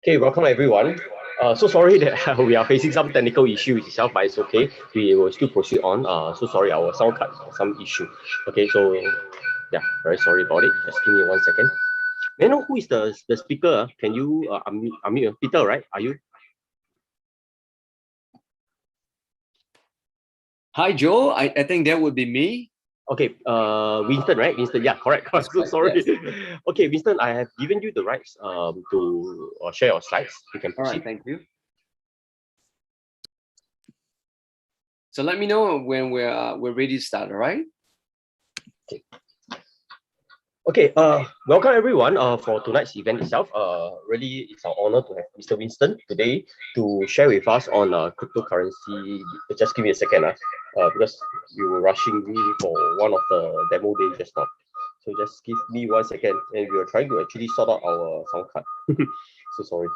Okay, welcome everyone. So sorry that we are facing some technical issues itself, but it's okay. We will still proceed on. So sorry, our sound card some issue. Okay, so yeah, very sorry about it. Just give me 1 second. May I know who is the speaker? Can you unmute? Peter, right? Are you? Hi, Joe. I think that would be me. Okay, Winston, right? Winston, yeah, correct. Yes, Good, sorry. yes. Okay, Winston, I have given you the rights to share your slides. You can All proceed. right, thank you. So let me know when we're ready to start. All right. Okay. Okay, welcome everyone for tonight's event itself. Really, it's an honor to have Mr. Winston today to share with us on cryptocurrency. Just give me a second, because you were rushing me for one of the demo days just now. So just give me 1 second, and we are trying to actually sort out our sound card. So sorry.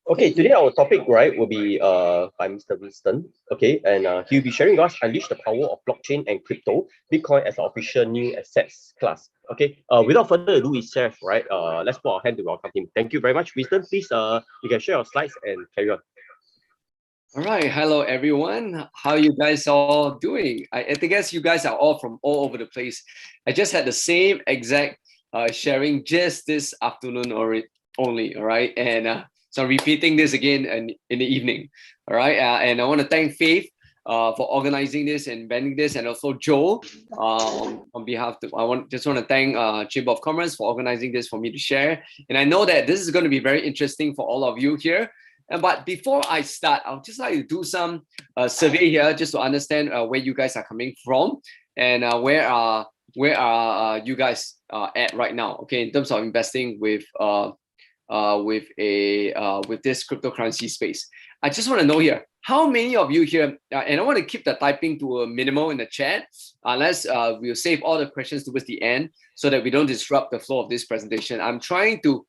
Okay, today our topic, right, will be by Mr. Winston. Okay, and he'll be sharing with us unleash the power of blockchain and crypto, Bitcoin as an official new assets class. Okay, without further ado, itself, right, let's put our hand to welcome him. Thank you very much, Winston. Please, you can share your slides and carry on. All right. Hello, everyone. How you guys all doing? I guess you guys are all from all over the place. I just had the same exact sharing just this afternoon or only. All right, and so I'm repeating this again in the evening. All right, and I want to thank Faith for organizing this and banning this, and also Joe on behalf of. Just want to thank Chamber of Commerce for organizing this for me to share. And I know that this is going to be very interesting for all of you here. But before I start, I'll just like to do some survey here just to understand where you guys are coming from and where are you guys at right now? Okay, in terms of investing with this cryptocurrency space. I just want to know here, how many of you here, and I want to keep the typing to a minimal in the chat, unless we'll save all the questions towards the end so that we don't disrupt the flow of this presentation. I'm trying to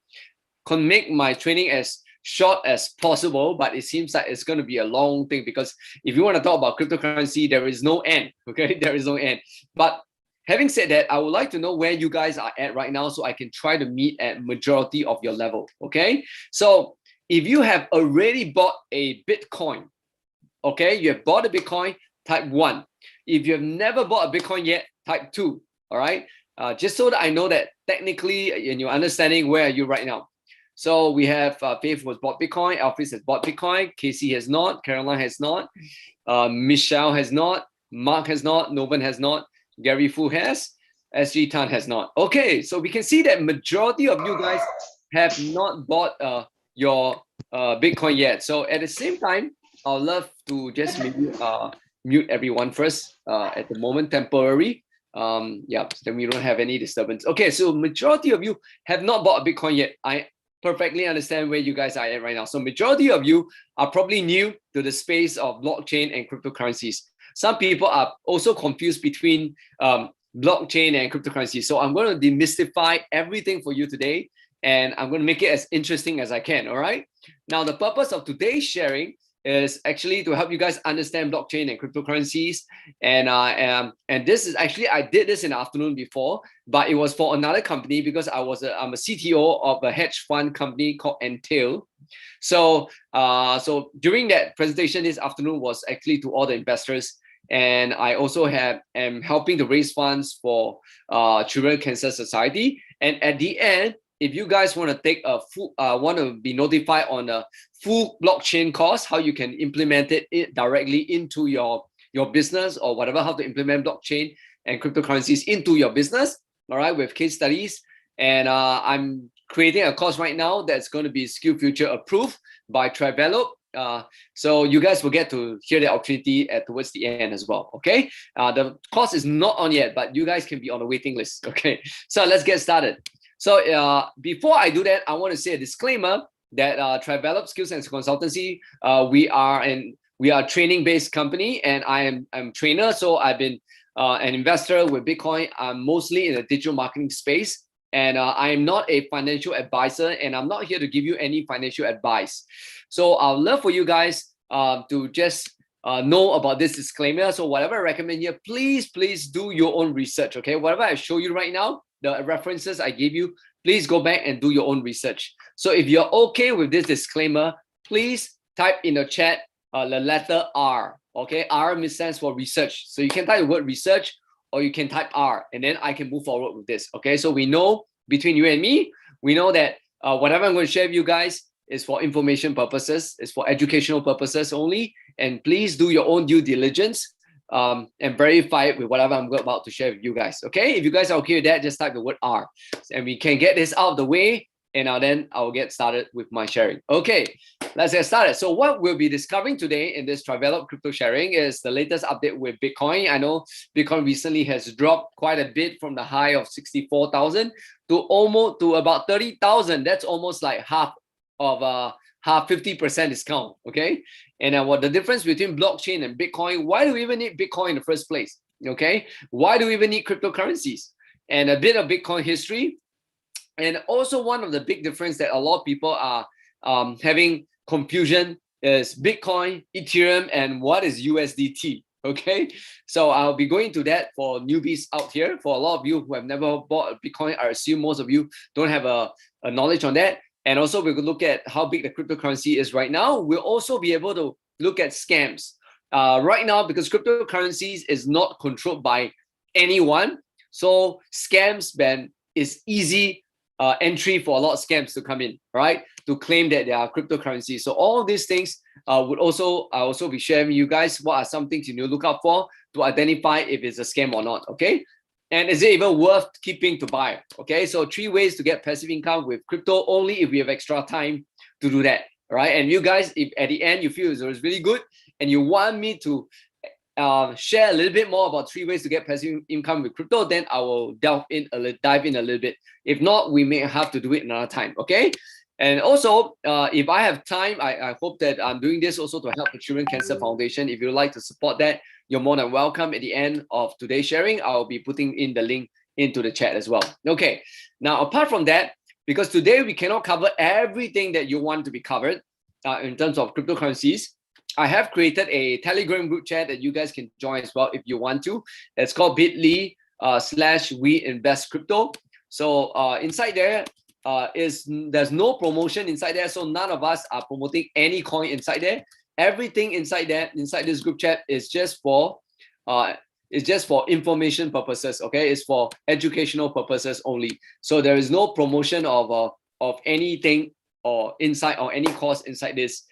make my training as short as possible, but it seems like it's going to be a long thing because if you want to talk about cryptocurrency, there is no end. Okay, there is no end. But having said that, I would like to know where you guys are at right now so I can try to meet at majority of your level. Okay, so if you have already bought a Bitcoin, okay, you have bought a Bitcoin, type 1. If you have never bought a Bitcoin yet, type 2. All right, just so that I know that technically in your understanding, where are you right now? So we have Faith was bought Bitcoin, Alfred has bought Bitcoin, Casey has not, Caroline has not, Michelle has not, Mark has not, Novan has not, Gary Fu has, SG Tan has not. Okay, so we can see that majority of you guys have not bought your Bitcoin yet. So at the same time, I'd love to just maybe mute everyone first at the moment, temporary. Yeah, then we don't have any disturbance. Okay, so majority of you have not bought a Bitcoin yet. I perfectly understand where you guys are at right now. So majority of you are probably new to the space of blockchain and cryptocurrencies. Some people are also confused between blockchain and cryptocurrency. So I'm going to demystify everything for you today, and I'm going to make it as interesting as I can. All right. Now, the purpose of today's sharing is actually to help you guys understand blockchain and cryptocurrencies. And this is actually, I did this in the afternoon before, but it was for another company because I'm a CTO of a hedge fund company called Entail. So during that presentation this afternoon was actually to all the investors. And I also am helping to raise funds for Children Cancer Society. And at the end, if you guys want to take a full, want to be notified on a full blockchain course, how you can implement it directly into your business or whatever, how to implement blockchain and cryptocurrencies into your business, all right, with case studies. And I'm creating a course right now that's going to be SkillFuture approved by Travelop. So you guys will get to hear the opportunity towards the end as well. Okay, the course is not on yet, but you guys can be on the waiting list. Okay, so let's get started. So before I do that, I want to say a disclaimer that Travelop Skills and Consultancy, we are a training-based company, and I'm a trainer. So I've been an investor with Bitcoin. I'm mostly in the digital marketing space. And I am not a financial advisor, and I'm not here to give you any financial advice. So I'd love for you guys to just know about this disclaimer. So whatever I recommend here, please do your own research, okay? Whatever I show you right now, the references I gave you, please go back and do your own research. So if you're okay with this disclaimer, please type in the chat the letter R, okay? R stands for research. So you can type the word research, or you can type R, and then I can move forward with this, okay? So we know, between you and me, we know that whatever I'm going to share with you guys is for information purposes, is for educational purposes only, and please do your own due diligence and verify it with whatever I'm about to share with you guys, okay? If you guys are okay with that, just type the word R, and we can get this out of the way, and then I'll get started with my sharing. Okay, let's get started. So what we'll be discovering today in this Travelop Crypto Sharing is the latest update with Bitcoin. I know Bitcoin recently has dropped quite a bit from the high of 64,000 to about 30,000. That's almost like half 50% discount, okay? And what the difference between blockchain and Bitcoin, why do we even need Bitcoin in the first place, okay? Why do we even need cryptocurrencies? And a bit of Bitcoin history. And also one of the big difference that a lot of people are having confusion is Bitcoin, Ethereum, and what is USDT, okay? So I'll be going to that for newbies out here. For a lot of you who have never bought a Bitcoin, I assume most of you don't have a knowledge on that. And also we're going to look at how big the cryptocurrency is right now. We'll also be able to look at scams. Right now, because cryptocurrencies is not controlled by anyone, so scams ban is easy entry for a lot of scams to come in, right? To claim that they are cryptocurrency. So all these things I'll also be sharing with you guys what are some things you need to look out for to identify if it's a scam or not, okay? And is it even worth keeping to buy? Okay, so 3 ways to get passive income with crypto, only if we have extra time to do that, right? And you guys, if at the end you feel it's really good and you want me to share a little bit more about 3 ways to get passive income with crypto, then I will dive in a little bit. If not, we may have to do it another time, okay? And also, if I have time, I hope that I'm doing this also to help the Children Cancer Foundation. If you'd like to support that, you're more than welcome. At the end of today's sharing, I'll be putting in the link into the chat as well. Okay, now apart from that, because today we cannot cover everything that you want to be covered in terms of cryptocurrencies, I have created a Telegram group chat that you guys can join as well if you want to. It's called bit.ly/WeInvestCrypto. So inside there, there's no promotion inside there, so none of us are promoting any coin inside there. Everything inside this group chat is just for information purposes, okay? It's for educational purposes only. So there is no promotion of anything or insight or any course inside this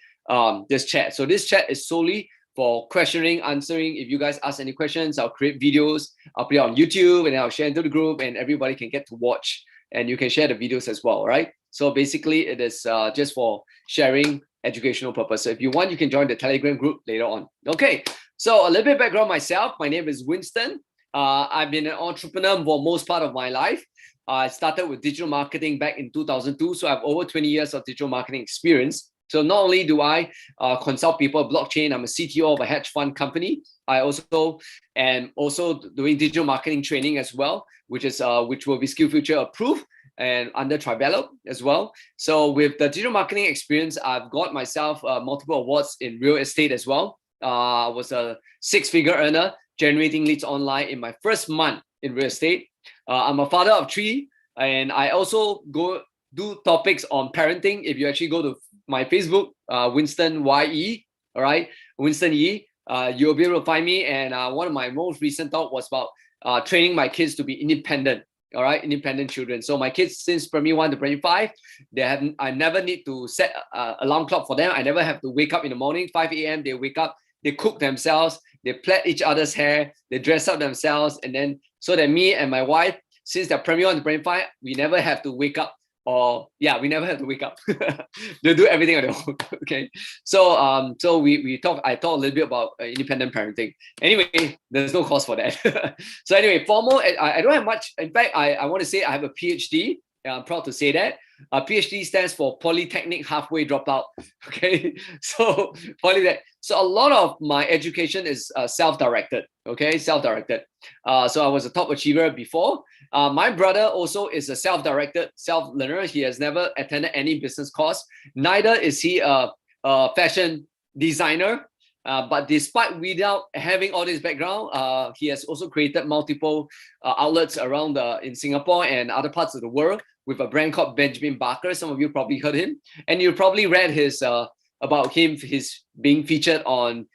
chat. So this chat is solely for questioning, answering. If you guys ask any questions, I'll create videos, I'll put it on YouTube, and I'll share into the group, and everybody can get to watch, and you can share the videos as well, right? So basically it is just for sharing educational purposes. If you want, you can join the Telegram group later on. Okay, so a little bit background myself. My name is Winston. I've been an entrepreneur for most part of my life. I started with digital marketing back in 2002, so I have over 20 years of digital marketing experience. So not only do I consult people blockchain, I'm a CTO of a hedge fund company. I also am doing digital marketing training as well, which will be SkillFuture approved. and under Tribello as well. So with the digital marketing experience, I've got myself multiple awards in real estate as well. I was a 6-figure earner generating leads online in my first month in real estate. I'm a father of 3, and I also go do topics on parenting. If you actually go to my Facebook, Winston YE, all right, Winston Yi, you'll be able to find me. And one of my most recent talk was about training my kids to be independent. All right, independent children. So my kids, since primary 1 to primary 5, I never need to set alarm clock for them. I never have to wake up in the morning, 5 a.m. They wake up, they cook themselves, they plait each other's hair, they dress up themselves, and then so that me and my wife, since they're primary 1 to primary 5, we never have to wake up. We never have to wake up. They do everything on their own. Okay. So I talk a little bit about independent parenting. Anyway, there's no cost for that. So anyway, formal, I don't have much. In fact, I want to say I have a PhD. I'm proud to say that. PhD stands for Polytechnic Halfway Dropout. Okay. So Polytech. So a lot of my education is self-directed. Okay, self-directed. So I was a top achiever before. My brother also is a self-directed self-learner. He has never attended any business course. Neither is he a fashion designer. But without having all this background, he has also created multiple outlets around in Singapore and other parts of the world with a brand called Benjamin Barker. Some of you probably heard him, and you probably read his being featured on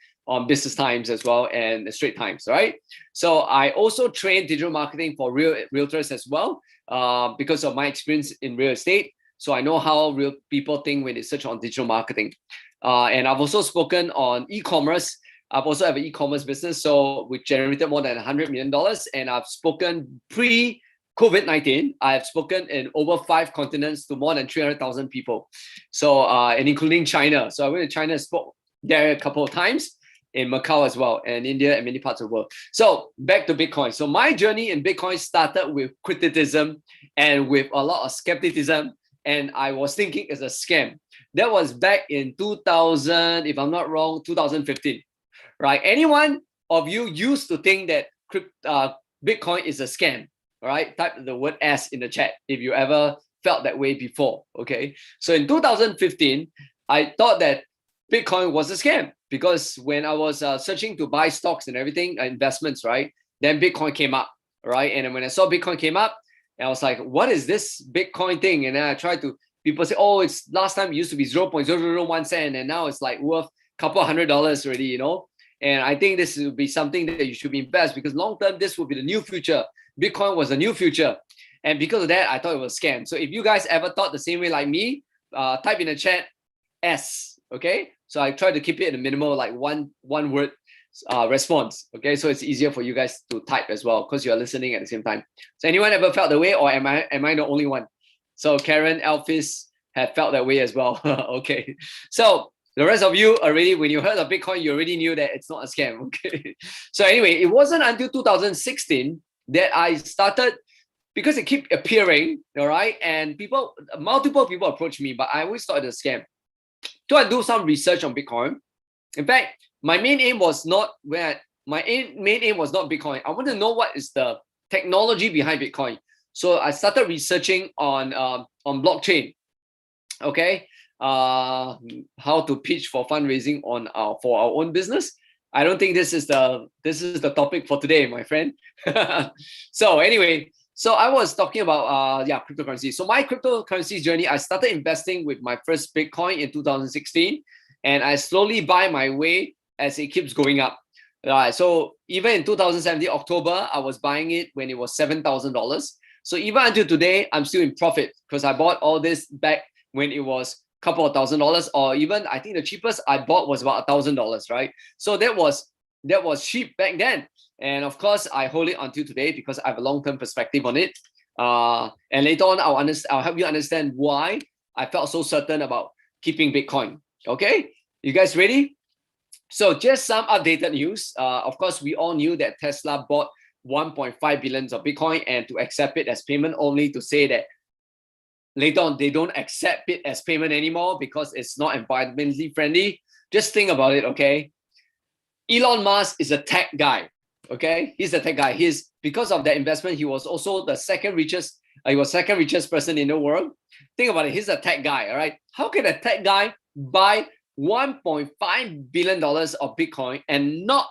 Business Times as well and Straits Times, right? So I also train digital marketing for realtors as well because of my experience in real estate. So I know how real people think when they search on digital marketing. And I've also spoken on e-commerce. I've also have an e-commerce business, so we generated more than $100 million. And I've spoken pre-COVID-19. I've spoken in over 5 continents to more than 300,000 people. So and including China. So I went to China and spoke there a couple of times, in Macau as well, and India and many parts of the world. So back to Bitcoin. So my journey in Bitcoin started with criticism and with a lot of skepticism, and I was thinking it's a scam. That was back in 2000, if I'm not wrong, 2015, right? Anyone of you used to think that Bitcoin is a scam, all right? Type the word S in the chat if you ever felt that way before, okay? So in 2015, I thought that Bitcoin was a scam because when I was searching to buy stocks and everything, investments, right? Then Bitcoin came up, right? And when I saw Bitcoin came up, I was like, what is this Bitcoin thing? And then I tried to, people say, oh, it's last time it used to be 0.001 cent and now it's like worth a couple $100 already, you know? And I think this will be something that you should invest because long term, this will be the new future. Bitcoin was the new future. And because of that, I thought it was a scam. So if you guys ever thought the same way like me, type in the chat S, okay? So I try to keep it in a minimal, like one word response, okay? So it's easier for you guys to type as well because you're listening at the same time. So anyone ever felt the way, or am I the only one? So Karen, Elphys have felt that way as well. Okay. So the rest of you already, when you heard of Bitcoin, you already knew that it's not a scam, okay? So anyway, it wasn't until 2016 that I started, because it kept appearing, all right? And multiple people approached me, but I always thought it was a scam. So I do some research on Bitcoin. In fact, my main aim was not Bitcoin. I want to know what is the technology behind Bitcoin. So I started researching on blockchain. Okay, how to pitch for fundraising for our own business. I don't think this is the topic for today, my friend. So anyway, so I was talking about cryptocurrency. So my cryptocurrency journey, I started investing with my first Bitcoin in 2016, and I slowly buy my way as it keeps going up. So even in 2017 October, I was buying it when it was $7,000. So even until today, I'm still in profit because I bought all this back when it was a couple of $1,000, or even I think the cheapest I bought was about $1,000, right? So that was cheap back then. And of course, I hold it until today because I have a long-term perspective on it. And later on, I'll help you understand why I felt so certain about keeping Bitcoin. Okay, you guys ready? So just some updated news. Of course, we all knew that Tesla bought 1.5 billion of Bitcoin and to accept it as payment, only to say that later on they don't accept it as payment anymore because it's not environmentally friendly. Just think about it, okay? Elon Musk is a tech guy, okay? He's a tech guy. Because of that investment, he was also the second richest He was second richest person in the world. Think about it. He's a tech guy, all right? How can a tech guy buy $1.5 billion of Bitcoin and not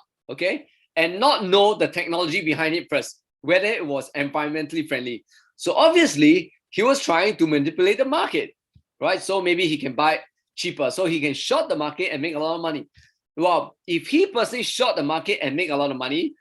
know the technology behind it first, whether it was environmentally friendly? So obviously, he was trying to manipulate the market, right? So maybe he can buy cheaper, so he can short the market and make a lot of money. Well, if he personally short the market and make a lot of money,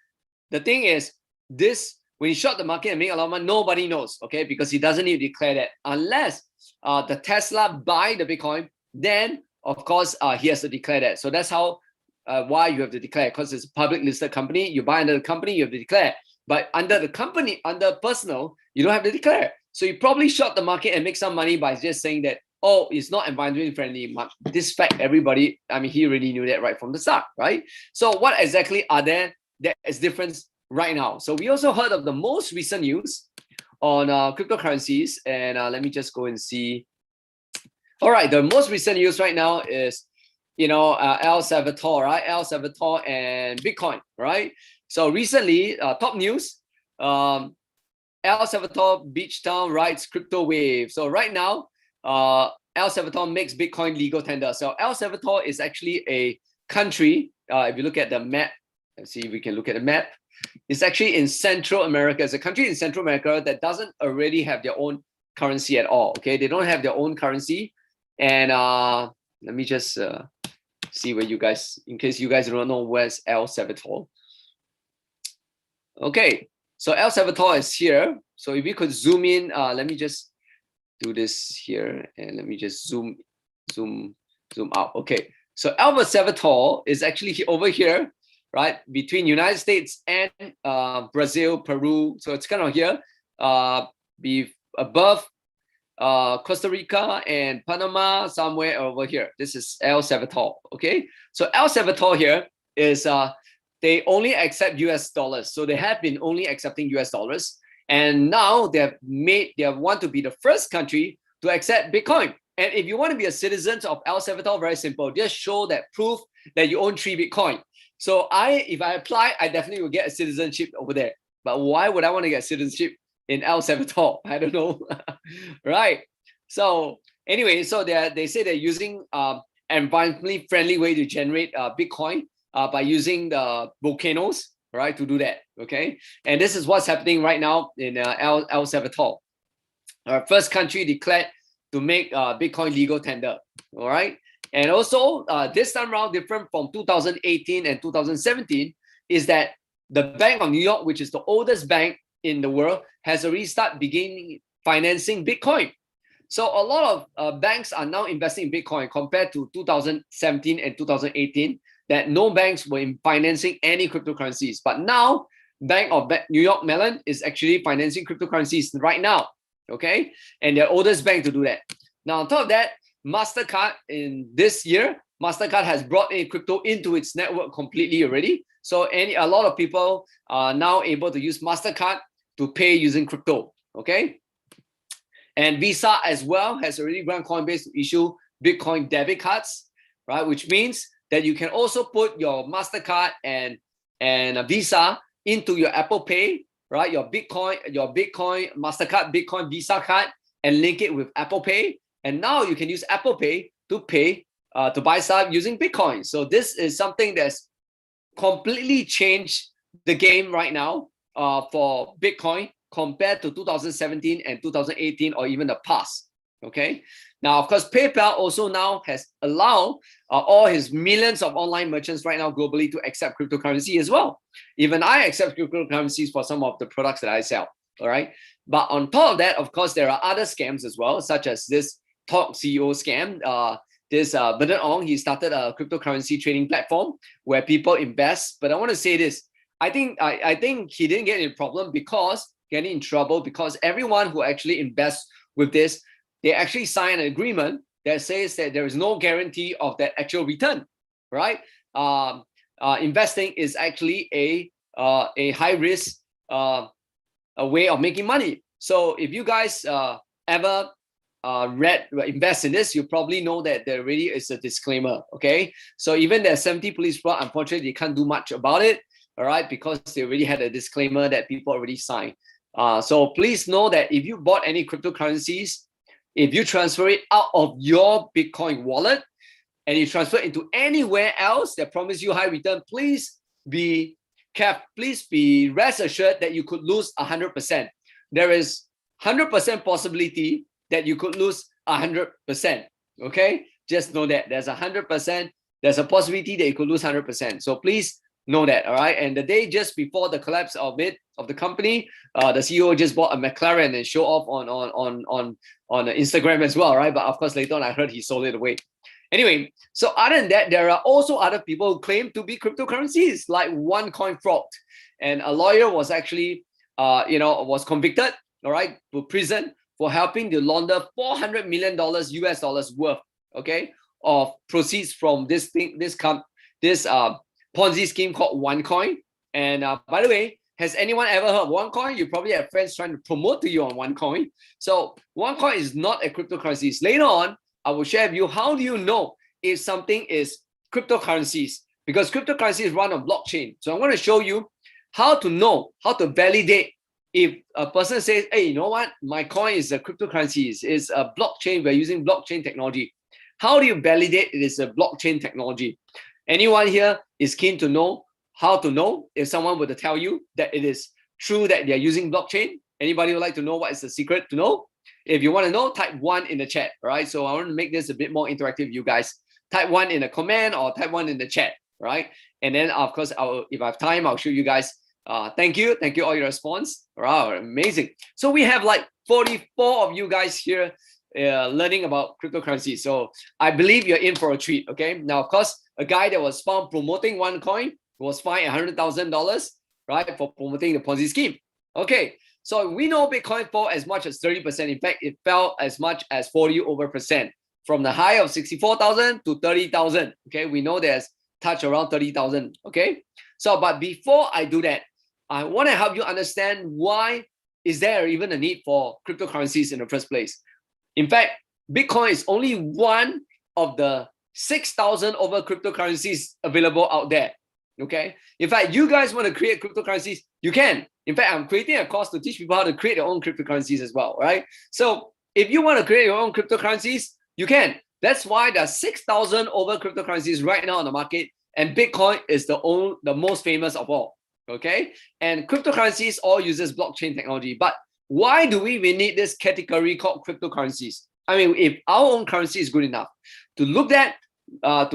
the thing is, when he short the market and make a lot of money, nobody knows, okay? Because he doesn't need to declare that. Unless the Tesla buy the Bitcoin, then of course he has to declare that. So that's how why you have to declare, because it's a public listed company. You buy under the company, you have to declare. But under the company, under personal, you don't have to declare. So you probably short the market and make some money by just saying that, oh, it's not environmentally friendly. This fact, everybody, I mean, he already knew that right from the start, right? So what exactly are there that is different right now? So we also heard of the most recent news on cryptocurrencies, and let me just go and see. All right, the most recent news right now is, El Salvador, right? El Salvador and Bitcoin, right? So recently, top news, El Salvador beach town rides crypto wave. So right now, El Salvador makes Bitcoin legal tender. So El Salvador is actually a country. If you look at the map, let's see if we can look at the map. It's actually in Central America. It's a country in Central America that doesn't already have their own currency at all. Okay, they don't have their own currency. And let me just see where you guys, in case you guys don't know where's El Salvador. Okay, so El Salvador is here. So if you could zoom in, let me just do this here, and let me just zoom out. Okay, so El Salvador is actually over here, right, between United States and Brazil, Peru. So it's kind of here, be above Costa Rica and Panama, somewhere over here. This is El Salvador. Okay, so El Salvador here is they only accept US dollars. So they have been only accepting US dollars. And now they want to be the first country to accept Bitcoin. And if you want to be a citizen of El Salvador, very simple. Just show that proof that you own 3 Bitcoin. So if I apply, I definitely will get a citizenship over there. But why would I want to get citizenship in El Salvador? I don't know. Right. So anyway, so they say they're using environmentally friendly way to generate Bitcoin by using the volcanoes, right, to do that. Okay, and this is what's happening right now in El Salvador. Our first country declared to make Bitcoin legal tender. All right, and also this time around, different from 2018 and 2017, is that the Bank of New York, which is the oldest bank in the world, has already started beginning financing Bitcoin. So a lot of banks are now investing in Bitcoin compared to 2017 and 2018, that no banks were financing any cryptocurrencies. But now, Bank of New York Mellon is actually financing cryptocurrencies right now, okay? And they're the oldest bank to do that. Now, on top of that, MasterCard in this year, MasterCard has brought in crypto into its network completely already. So a lot of people are now able to use MasterCard to pay using crypto, okay? And Visa as well has already granted Coinbase to issue Bitcoin debit cards, right? Which means that you can also put your MasterCard and a Visa into your Apple Pay, right? Your Bitcoin MasterCard, Bitcoin Visa card, and link it with Apple Pay. And now you can use Apple Pay to pay to buy stuff using Bitcoin. So this is something that's completely changed the game right now for Bitcoin compared to 2017 and 2018 or even the past. Okay. Now, of course, PayPal also now has allowed all his millions of online merchants right now globally to accept cryptocurrency as well. Even I accept cryptocurrencies for some of the products that I sell. All right. But on top of that, of course, there are other scams as well, such as this Talk CEO scam. Bernard Ong, he started a cryptocurrency trading platform where people invest. But I want to say this. I think he didn't get in trouble because everyone who actually invests with this, they actually sign an agreement that says that there is no guarantee of that actual return, right? Investing is actually a high risk a way of making money. So if you guys ever invest in this, you probably know that there really is a disclaimer, okay? So even there's 70 police brought, unfortunately, they can't do much about it, all right, because they already had a disclaimer that people already signed. So please know that if you bought any cryptocurrencies, if you transfer it out of your Bitcoin wallet and you transfer it into anywhere else that promise you high return, please be careful. Please be rest assured that you could lose 100%. There is 100% possibility that you could lose 100%. Okay, just know that there's 100%. There's a possibility that you could lose 100%. So please know that. All right. And the day just before the collapse of the company, the CEO just bought a McLaren and show off on Instagram as well, right? But of course, later on, I heard he sold it away. Anyway, so other than that, there are also other people who claim to be cryptocurrencies, like OneCoin fraud, and a lawyer was actually, was convicted, all right, to prison for helping to launder $400 million US dollars worth, okay, of proceeds from this Ponzi scheme called OneCoin. And by the way, has anyone ever heard of OneCoin? You probably have friends trying to promote to you on OneCoin. So OneCoin is not a cryptocurrency. Later on, I will share with you how do you know if something is cryptocurrencies, because cryptocurrencies run on blockchain. So I'm going to show you how to know, how to validate if a person says, hey, you know what, my coin is a cryptocurrency, it's a blockchain, we're using blockchain technology. How do you validate it is a blockchain technology? Anyone here is keen to know how to know if someone were to tell you that it is true that they're using blockchain? Anybody would like to know what is the secret to know? If you want to know, type 1 in the chat, right? So I want to make this a bit more interactive, you guys. Type 1 in the comment or type 1 in the chat, right? And then, of course, if I have time, I'll show you guys. Thank you all your response. Wow, amazing. So we have like 44 of you guys here learning about cryptocurrency. So I believe you're in for a treat, okay? Now, of course, a guy that was found promoting OneCoin was fined $100,000, right, for promoting the Ponzi scheme. Okay. So we know Bitcoin fell as much as 30%. In fact, it fell as much as 40% from the high of 64,000 to 30,000. Okay, we know there's touch around 30,000. Okay, so but before I do that, I want to help you understand why is there even a need for cryptocurrencies in the first place. In fact, Bitcoin is only one of the 6,000 over cryptocurrencies available out there. Okay, in fact, you guys want to create cryptocurrencies, you can. In fact, I'm creating a course to teach people how to create their own cryptocurrencies as well, right? So if you want to create your own cryptocurrencies, you can. That's why there are 6,000 over cryptocurrencies right now on the market, and Bitcoin is the most famous of all, okay? And cryptocurrencies all uses blockchain technology. But why do we even need this category called cryptocurrencies? I mean, if our own currency is good enough, to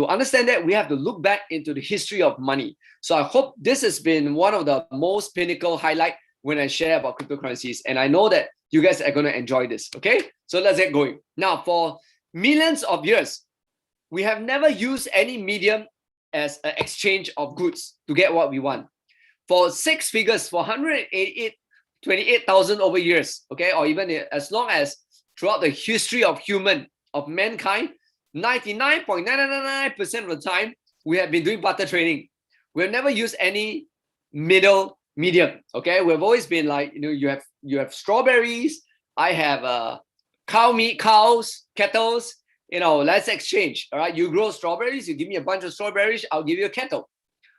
understand that, we have to look back into the history of money. So I hope this has been one of the most pinnacle highlight when I share about cryptocurrencies. And I know that you guys are going to enjoy this. Okay, so let's get going. Now, for millions of years, we have never used any medium as an exchange of goods to get what we want. For 6 figures, for 128,000 over years, okay, or even as long as throughout the history of mankind, 99.999% of the time, we have been doing barter trading. We've never used any medium. Okay, we've always been like, you have strawberries. I have cows, kettles. Let's exchange. All right, you grow strawberries. You give me a bunch of strawberries. I'll give you a kettle.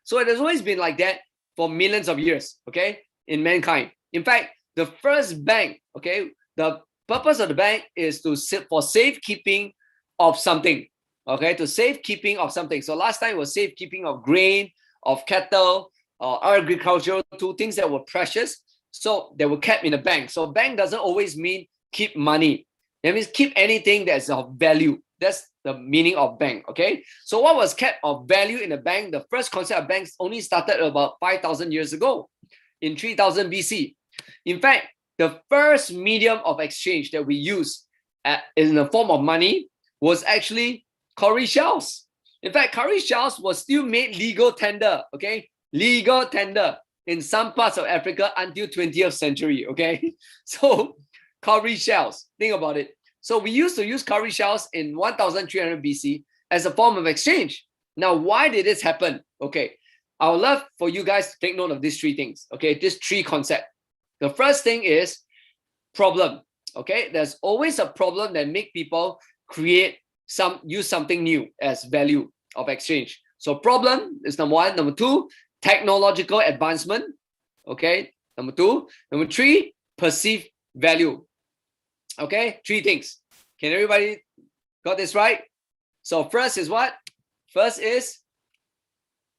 So it has always been like that for millions of years. Okay, in mankind. In fact, the first bank. Okay, the purpose of the bank is for safekeeping of something, okay, to safekeeping of something. So last time it was safekeeping of grain, of cattle, agricultural, two things that were precious. So they were kept in a bank. So bank doesn't always mean keep money. That means keep anything that's of value. That's the meaning of bank, okay? So what was kept of value in a bank? The first concept of banks only started about 5,000 years ago, in 3000 BC. In fact, the first medium of exchange that we use in the form of money was actually cowrie shells. In fact, cowrie shells was still made legal tender, okay? Legal tender in some parts of Africa until 20th century, okay? So cowrie shells, think about it. So we used to use cowrie shells in 1300 BC as a form of exchange. Now, why did this happen? Okay, I would love for you guys to take note of these 3 things, okay? These 3 concepts. The first thing is problem, okay? There's always a problem that make people use something new as value of exchange. So problem is number 1. Number 2, technological advancement. Okay. Number 2. Number 3, perceived value. Okay, 3 things. Can everybody got this right? So first is what? First is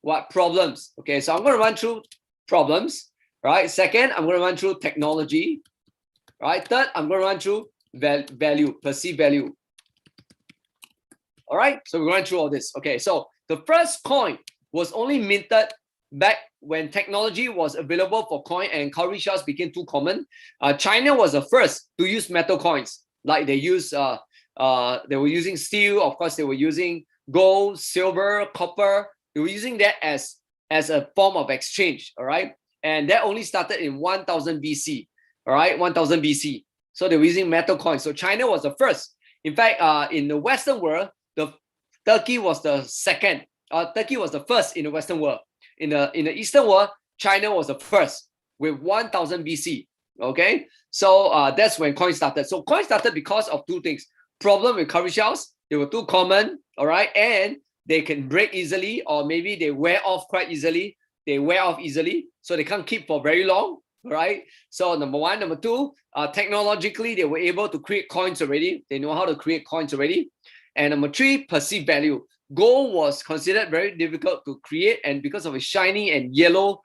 what? Problems. Okay, so I'm going to run through problems, right? Second, I'm going to run through technology, right? Third, I'm going to run through value, perceived value. All right, so we run through all this. Okay, so the first coin was only minted back when technology was available for coin and cowrie shells became too common. China was the first to use metal coins, like they were using steel. Of course, they were using gold, silver, copper. They were using that as a form of exchange. All right, and that only started in 1000 BC. All right, 1000 BC. So they were using metal coins. So China was the first. In fact, in the Western world, Turkey was the second. Turkey was the first in the Western world. In the Eastern world, China was the first with 1000 BC. Okay, so that's when coins started. So coins started because of 2 things: problem with cowrie shells, they were too common, all right, and they can break easily, or maybe they wear off quite easily. They wear off easily, so they can't keep for very long, all right. So number 1, number 2, technologically they were able to create coins already. They know how to create coins already. And number 3, perceived value. Gold was considered very difficult to create, and because of its shiny and yellow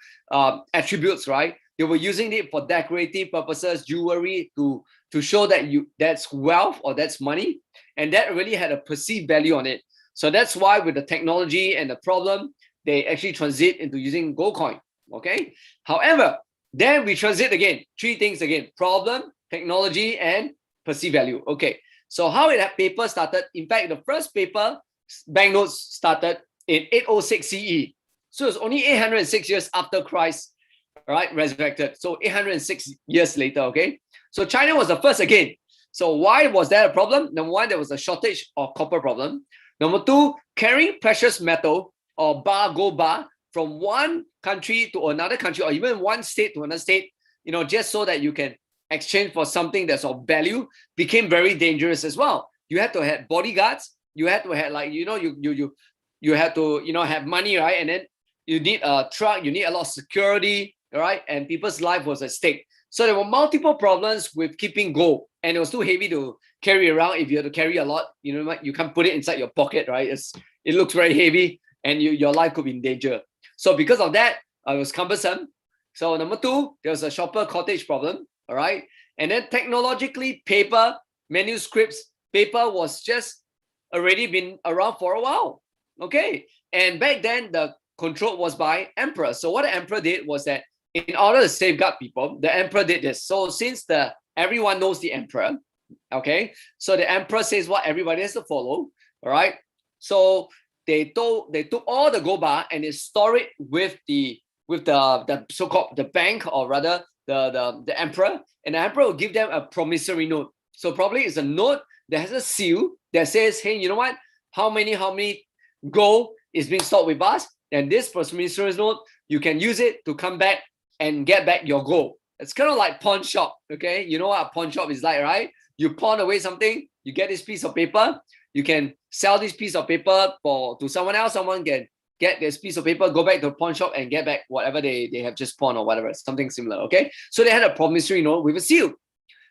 attributes, right? They were using it for decorative purposes, jewelry, to show that that's wealth or that's money, and that really had a perceived value on it. So that's why with the technology and the problem, they actually transit into using gold coin. Okay. However, then we transit again, 3 things again: problem, technology, and perceived value. Okay. So how paper started? In fact, the first paper banknotes started in 806 CE. So it's only 806 years after Christ, right, resurrected. So 806 years later, okay? So China was the first again. So why was that a problem? Number 1, there was a shortage of copper problem. Number 2, carrying precious metal or gold bar from one country to another country, or even one state to another state, just so that you can exchange for something that's of value, became very dangerous as well. You had to have bodyguards. You had to have, like, you had to have money, right? And then you need a truck. You need a lot of security, right? And people's life was at stake. So there were multiple problems with keeping gold, and it was too heavy to carry around. If you had to carry a lot, you can't put it inside your pocket, right? It looks very heavy, and your life could be in danger. So because of that, it was cumbersome. So number 2, there was a shopper cottage problem. All right. And then technologically, paper, manuscripts, paper was just already been around for a while. Okay. And back then, the control was by emperor. So what the emperor did was that in order to safeguard people, the emperor did this. So since everyone knows the emperor, okay, so the emperor says what everybody has to follow. All right. So they took all the gold bar and they store it with the so-called the bank, or rather the emperor, and the emperor will give them a promissory note. So probably it's a note that has a seal that says, hey, you know what? How many gold is being stored with us? And this promissory note, you can use it to come back and get back your gold. It's kind of like pawn shop, okay? You know what a pawn shop is like, right? You pawn away something, you get this piece of paper, you can sell this piece of paper to someone else. Someone can get this piece of paper, go back to the pawn shop and get back whatever they have just pawned or whatever, something similar, okay? So they had a promissory note with a seal.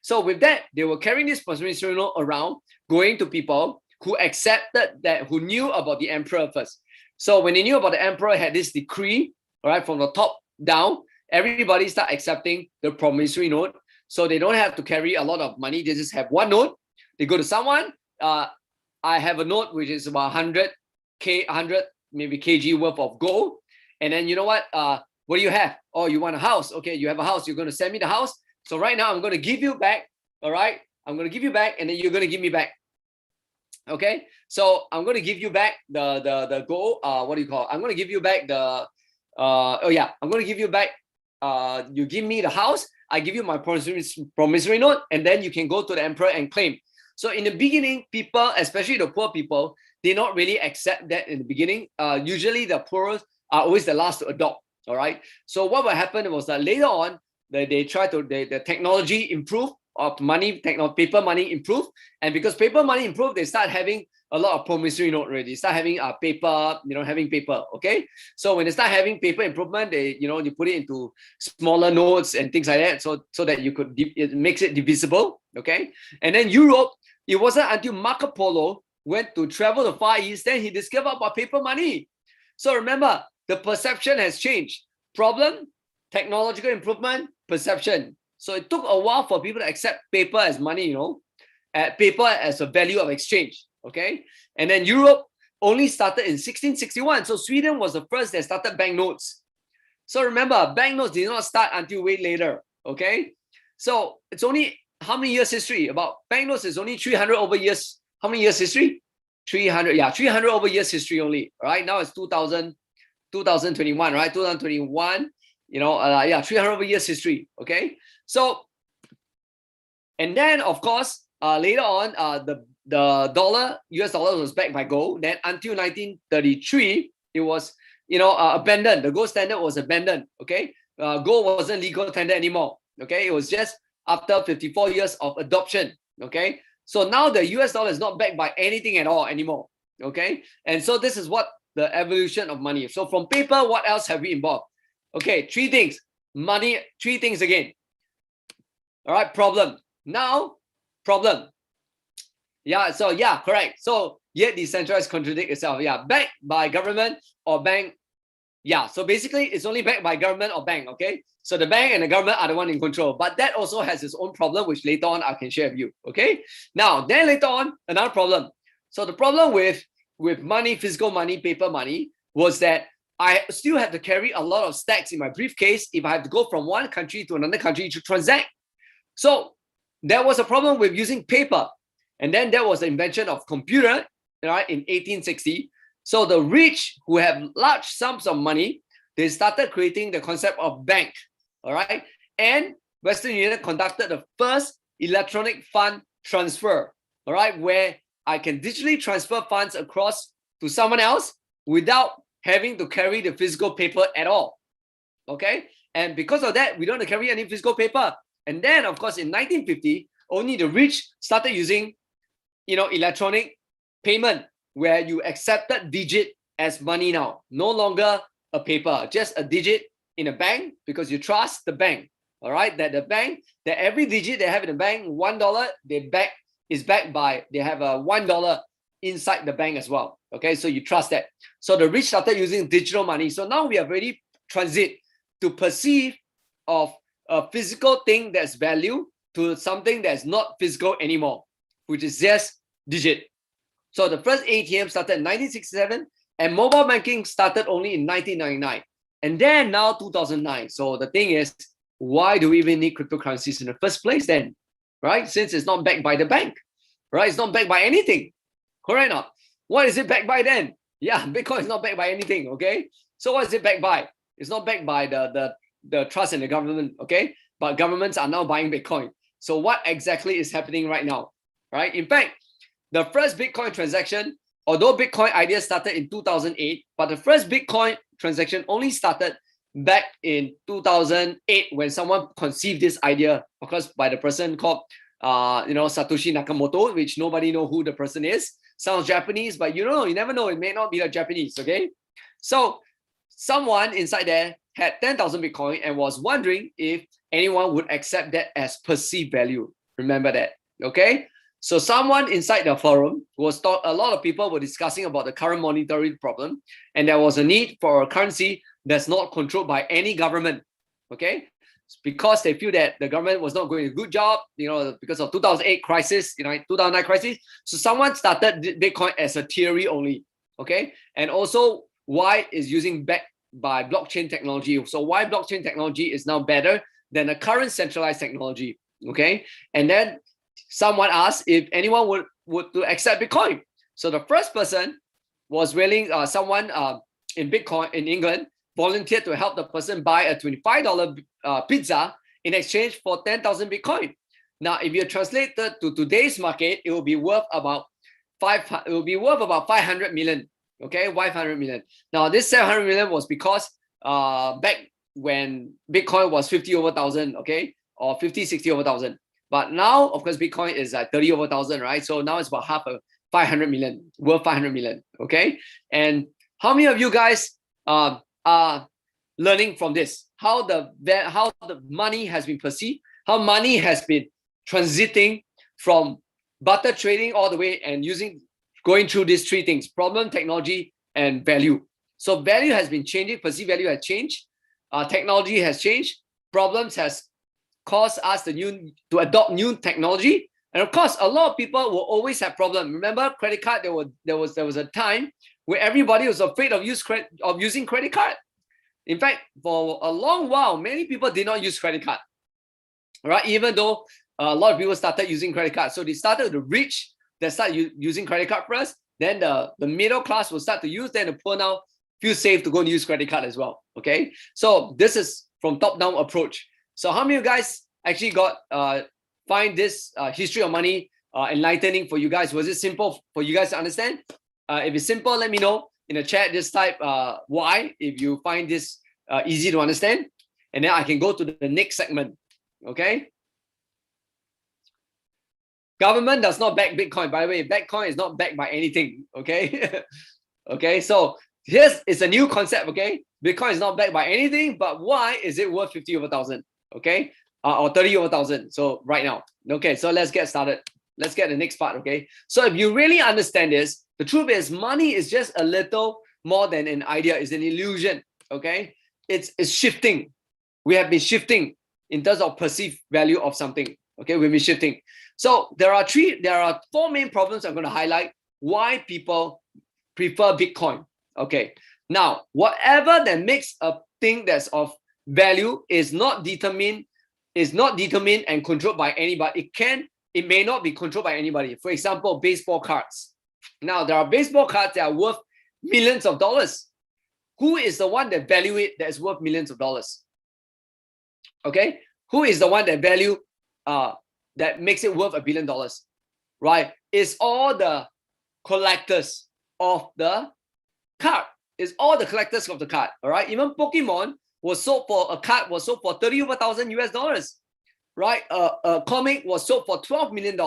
So with that, they were carrying this promissory note around, going to people who accepted that, who knew about the emperor first. So when they knew about the emperor had this decree, all right, from the top down, everybody start accepting the promissory note. So they don't have to carry a lot of money. They just have one note. They go to someone, I have a note which is about 100 maybe kg worth of gold. And then, you know what do you have? Oh, you want a house? Okay, you have a house. You're going to send me the house. So right now I'm going to give you back. All right. I'm going to give you back, and then you're going to give me back. Okay. So I'm going to give you back the gold. What do you call it? I'm going to give you back I'm going to give you back. You give me the house. I give you my promissory note, and then you can go to the emperor and claim. So in the beginning, people, especially the poor people, they not really accept that in the beginning. Usually the poorest are always the last to adopt. All right. So what will happen was that later on, they try to, the technology improve, of money, paper money improve. And because paper money improved, they start having a lot of promissory note already. Start having paper, having paper. Okay, so when they start having paper improvement, they you put it into smaller notes and things like that, so that you could it makes it divisible. Okay, and then Europe, it wasn't until Marco Polo went to travel the Far East, then he discovered about paper money. So remember, the perception has changed. Problem, technological improvement, perception. So it took a while for people to accept paper as money, paper as a value of exchange. Okay, and then Europe only started in 1661. So Sweden was the first that started banknotes. So remember, banknotes did not start until way later. Okay, so it's only how many years history? About banknotes is only 300 over years. How many years history? 300. Yeah, 300 over years history only. All right, now it's 2021, right? 2021. 300 over years history. Okay, so and then of course later on the dollar, US dollar was backed by gold. Then until 1933, it was abandoned. The gold standard was abandoned. Okay, gold wasn't legal tender anymore. Okay, it was just after 54 years of adoption. Okay, so now the US dollar is not backed by anything at all anymore. Okay, and so this is what the evolution of money. So from paper, what else have we involved? Okay, three things. Money, three things again. All right, problem. Now, problem. Yeah, so yeah, correct. So yet decentralized contradict itself. Yeah, backed by government or bank. Yeah, so basically it's only backed by government or bank. Okay, so the bank and the government are the one in control, but that also has its own problem, which later on I can share with you. Okay, now then later on another problem. So the problem with money, physical money, paper money, was that I still have to carry a lot of stacks in my briefcase if I have to go from one country to another country to transact. So there was a problem with using paper. And then there was the invention of computer, right, in 1860. So the rich who have large sums of money, they started creating the concept of bank, all right? And Western Union conducted the first electronic fund transfer, all right, where I can digitally transfer funds across to someone else without having to carry the physical paper at all, okay? And because of that, we don't have to carry any physical paper. And then, of course, in 1950, only the rich started using electronic payment, where you accepted digit as money now, no longer a paper, just a digit in a bank, because you trust the bank. All right, that the bank, that every digit they have in the bank, $1, they have a $1 inside the bank as well. Okay, so you trust that. So the rich started using digital money. So now we are ready transit to perceive of a physical thing that's value to something that's not physical anymore, which is just digit. So the first ATM started in 1967 and mobile banking started only in 1999. And then now 2009. So the thing is, why do we even need cryptocurrencies in the first place then? Right? Since it's not backed by the bank, right? It's not backed by anything. Correct or not? What is it backed by then? Yeah, Bitcoin is not backed by anything, okay? So what is it backed by? It's not backed by the trust in the government, okay? But governments are now buying Bitcoin. So what exactly is happening right now, right? In fact, the first Bitcoin transaction, although Bitcoin idea started in 2008, but the first Bitcoin transaction only started back in 2008 when someone conceived this idea, of course, by the person called Satoshi Nakamoto, which nobody know who the person is. Sounds Japanese, but you never know. It may not be the Japanese, okay? So someone inside there had 10,000 Bitcoin and was wondering if anyone would accept that as perceived value. Remember that, okay? So someone inside the forum a lot of people were discussing about the current monetary problem, and there was a need for a currency that's not controlled by any government, okay? Because they feel that the government was not doing a good job, because of 2008 crisis, 2009 crisis. So someone started Bitcoin as a theory only, okay? And also why is using backed by blockchain technology. So why blockchain technology is now better than the current centralized technology, okay? And then someone asked if anyone would to accept Bitcoin. So the first person was willing, someone in Bitcoin in England volunteered to help the person buy a $25 pizza in exchange for 10,000 Bitcoin. Now, if you translate that to today's market, it will be worth about 500 million. Okay, 500 million. Now, this 700 million was because back when Bitcoin was 50 over 1,000, okay, or 50, 60 over 1,000. But now, of course, Bitcoin is like 30 over 1,000, right? So now it's about 500 million, worth 500 million. Okay, and how many of you guys are learning from this? How the money has been perceived, how money has been transiting from barter trading all the way and going through these three things: problem, technology, and value. So value has been changing, perceived value has changed, technology has changed, problems has caused us to adopt new technology. And of course, a lot of people will always have problems. Remember, credit card, there was a time where everybody was afraid of using credit card. In fact, for a long while, many people did not use credit card, right? Even though a lot of people started using credit card. So they started with the rich that start using credit card first. Then the middle class will start to use. Then the poor now feel safe to go and use credit card as well. Okay, so this is from top-down approach. So how many of you guys actually find this history of money enlightening for you guys? Was it simple for you guys to understand? If it's simple, let me know in the chat. Just type why if you find this easy to understand, and then I can go to the next segment. Okay. Government does not back Bitcoin. By the way, Bitcoin is not backed by anything. Okay. Okay. So it's a new concept. Okay. Bitcoin is not backed by anything, but why is it worth 50 over 1,000? Okay. Or 30 over 1,000. So right now. Okay. So let's get started. Let's get the next part. Okay. So if you really understand this, the truth is money is just a little more than an idea. It's an illusion. Okay. It's shifting. We have been shifting in terms of perceived value of something. Okay. We've been shifting. So there are four main problems I'm going to highlight why people prefer Bitcoin. Okay. Now, whatever that makes a thing that's of value is not determined and controlled by anybody. It may not be controlled by anybody. For example, baseball cards. Now, there are baseball cards that are worth millions of dollars. Who is the one that value it that is worth millions of dollars? Okay. Who is the one that value that makes it worth $1 billion? Right? It's all the collectors of the card. It's all the collectors of the card. All right. Even Pokemon was sold for 30 over 1,000 US dollars. Right? A comic was sold for $12 million.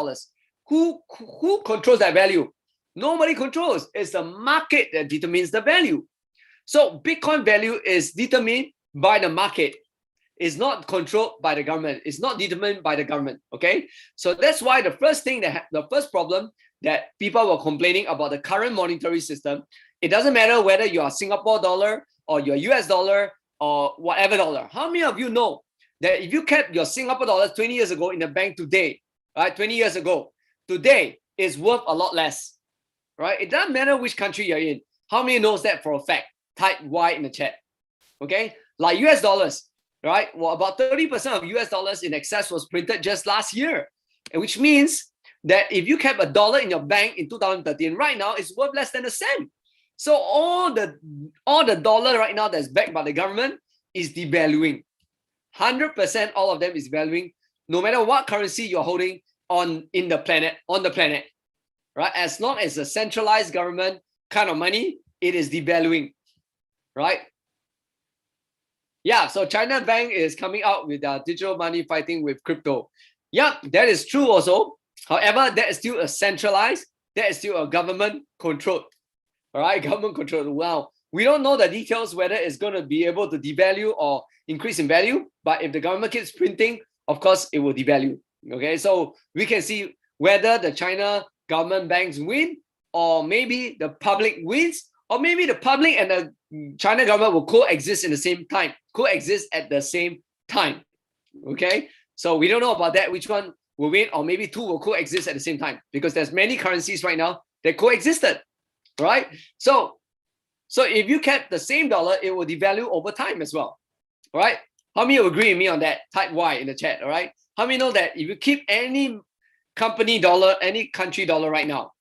Who controls that value? Nobody controls. It's the market that determines the value. So Bitcoin value is determined by the market. It's not controlled by the government. It's not determined by the government. Okay. So that's why the first problem that people were complaining about the current monetary system, it doesn't matter whether you are Singapore dollar or your US dollar or whatever dollar. How many of you know that if you kept your Singapore dollars 20 years ago in the bank today, right? 20 years ago, today is worth a lot less, right? It doesn't matter which country you're in. How many knows that for a fact? Type Y in the chat. Okay. Like US dollars, right? Well, about 30% of US dollars in excess was printed just last year, which means that if you kept $1 in your bank in 2013, right now it's worth less than a cent. So all the dollar right now that's backed by the government is devaluing. 100% all of them is valuing, no matter what currency you're holding on the planet, right? As long as a centralized government kind of money, it is devaluing, right? Yeah, so China Bank is coming out with digital money fighting with crypto. Yeah, that is true also. However, that is still a centralized, that is still a government controlled. All right, government controlled. Wow. We don't know the details whether it's going to be able to devalue or increase in value. But if the government keeps printing, of course, it will devalue. Okay, so we can see whether the China government banks win, or maybe the public wins, or maybe the public and the China government will coexist at the same time. Okay, so we don't know about that, which one will win, or maybe two will coexist at the same time, because there's many currencies right now that coexisted, right? So if you kept the same dollar, it will devalue over time as well. All right. How many will agree with me on that? Type Y in the chat. All right. How many know that if you keep any company dollar, any country dollar right now,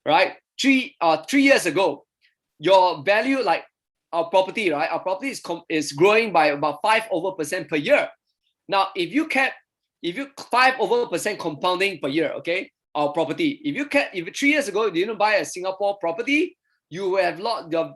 right? 3 years ago, your value, like our property, right? Our property is growing by about 5% per year. Now, if you 5% compounding per year, okay, our property. If 3 years ago you didn't buy a Singapore property, you will have lost the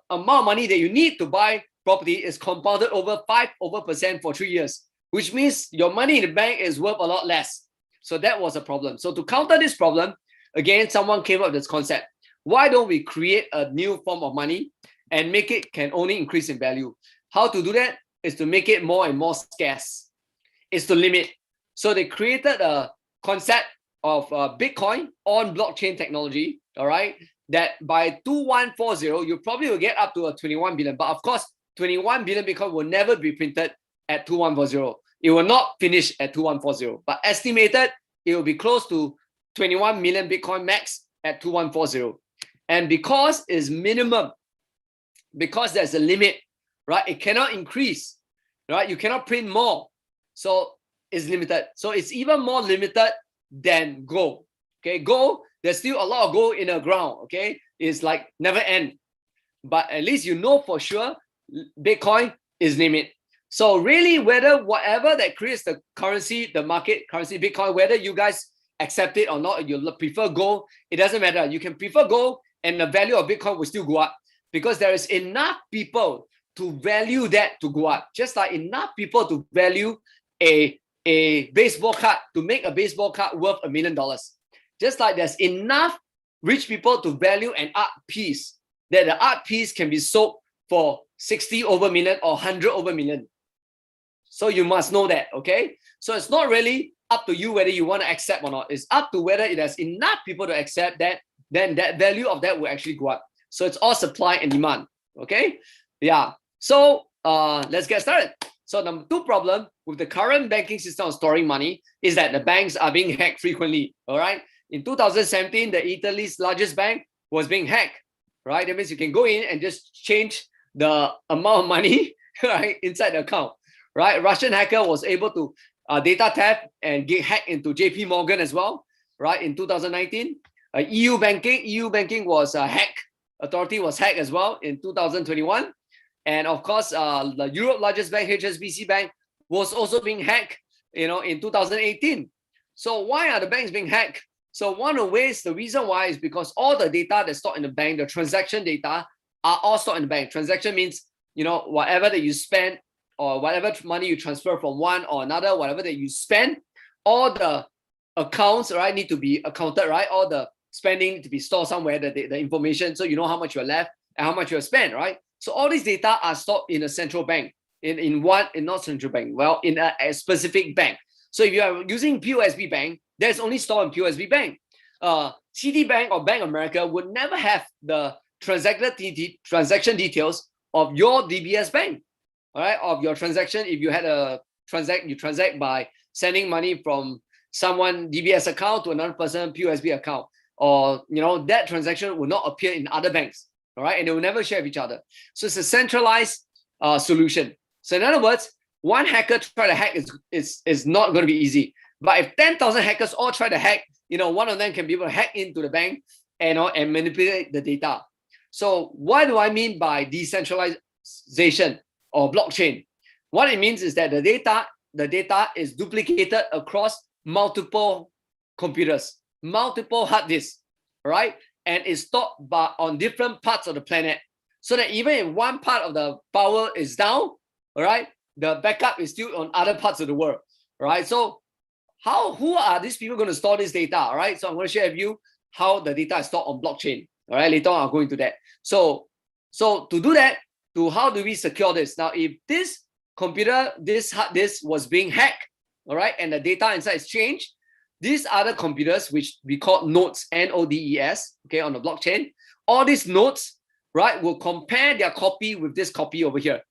amount of money that you need to buy property is compounded over 5% for 3 years, which means your money in the bank is worth a lot less. So that was a problem. So to counter this problem, Again, someone came up with this concept. Why don't we create a new form of money and make it can only increase in value? How to do that is to make it more and more scarce. Is to limit. So they created a concept of Bitcoin on blockchain technology, all right, that by 2140, you probably will get up to a 21 billion. But of course, 21 billion Bitcoin will never be printed at 2140. It will not finish at 2140. But estimated, it will be close to 21 million Bitcoin max at 2140. And because it's minimum, because there's a limit, right? It cannot increase, right? You cannot print more. So it's limited. So it's even more limited than gold. Okay, gold, there's still a lot of gold in the ground. Okay, it's like never end. But at least you know for sure Bitcoin is limit. So really, whether whatever that creates the currency, the market currency, Bitcoin, whether you guys accept it or not, you prefer gold, it doesn't matter. You can prefer gold and the value of Bitcoin will still go up because there is enough people to value that to go up. Just like enough people to value a baseball card, to make a baseball card worth $1 million. Just like there's enough rich people to value an art piece, that the art piece can be sold for 60 over million or 100 over million. So you must know that, okay? So it's not really up to you whether you want to accept or not. It's up to whether it has enough people to accept that, then that value of that will actually go up. So it's all supply and demand, okay? Yeah, so let's get started. So number two problem with the current banking system of storing money is that the banks are being hacked frequently, all right? In 2017, the Italy's largest bank was being hacked, right? That means you can go in and just change the amount of money, right, inside the account, right? Russian hacker was able to data theft and get hacked into JP Morgan as well, right, in 2019. EU banking was hacked. Authority was hacked as well in 2021. And of course, the Europe largest bank, HSBC Bank, was also being hacked, in 2018. So why are the banks being hacked? So one of the ways, the reason why is because all the data that's stored in the bank, the transaction data, are all stored in the bank. Transaction means, whatever that you spend or whatever money you transfer from one or another, whatever that you spend, all the accounts, right, need to be accounted, right? All the spending need to be stored somewhere, the information, so you know how much you're left and how much you're spent, right? So all these data are stored in a central bank, not central bank, well, in a specific bank. So if you are using POSB Bank, that's only stored in POSB Bank. Citibank or Bank of America would never have the transaction details of your DBS bank, all right, of your transaction. If you had you transact by sending money from someone DBS account to another person POSB account, or that transaction will not appear in other banks, all right, and they will never share with each other. So it's a centralized solution. So in other words, one hacker try to hack is not going to be easy. But if 10,000 hackers all try to hack, one of them can be able to hack into the bank and manipulate the data. So what do I mean by decentralization or blockchain? What it means is that the data is duplicated across multiple computers, multiple hard disks, right? And is stored on different parts of the planet. So that even if one part of the power is down, all right, the backup is still on other parts of the world, right? So who are these people going to store this data, all right? So I'm going to share with you how the data is stored on blockchain, all right? Later on, I'll go into that. So to do that, how do we secure this? Now, if this computer, this hard disk was being hacked, all right, and the data inside is changed, these other computers, which we call nodes, N-O-D-E-S, okay, on the blockchain, all these nodes, right, will compare their copy with this copy over here.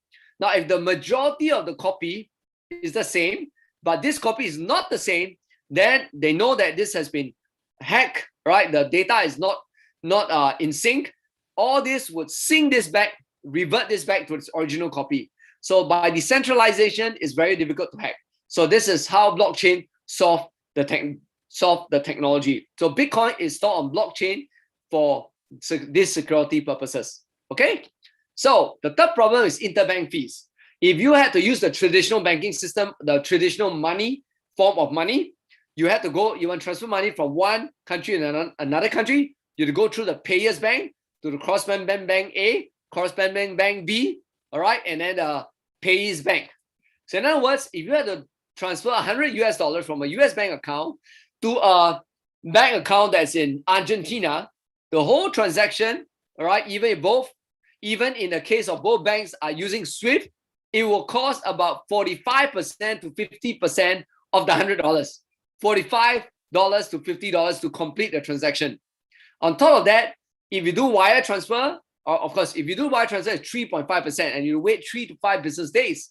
Now, if the majority of the copy is the same, but this copy is not the same, then they know that this has been hacked, right? The data is not in sync. All this would sync this back, revert this back to its original copy. So by decentralization, it's very difficult to hack. So this is how blockchain solve the technology. So Bitcoin is stored on blockchain for these security purposes. Okay. So the third problem is interbank fees. If you had to use the traditional banking system, the traditional money form of money, you had to go, you want to transfer money from one country to another country, you have to go through the payers bank to the correspondent bank A, correspondent bank B, all right, and then the payees bank. So in other words, if you had to transfer $100 from a US bank account to a bank account that's in Argentina, the whole transaction, all right, even in the case of both banks are using SWIFT, it will cost about 45% to 50% of the $100. $45 to $50 to complete the transaction. On top of that, if you do wire transfer, or of course, if you do wire transfer, it's 3.5%, and you wait 3 to 5 business days.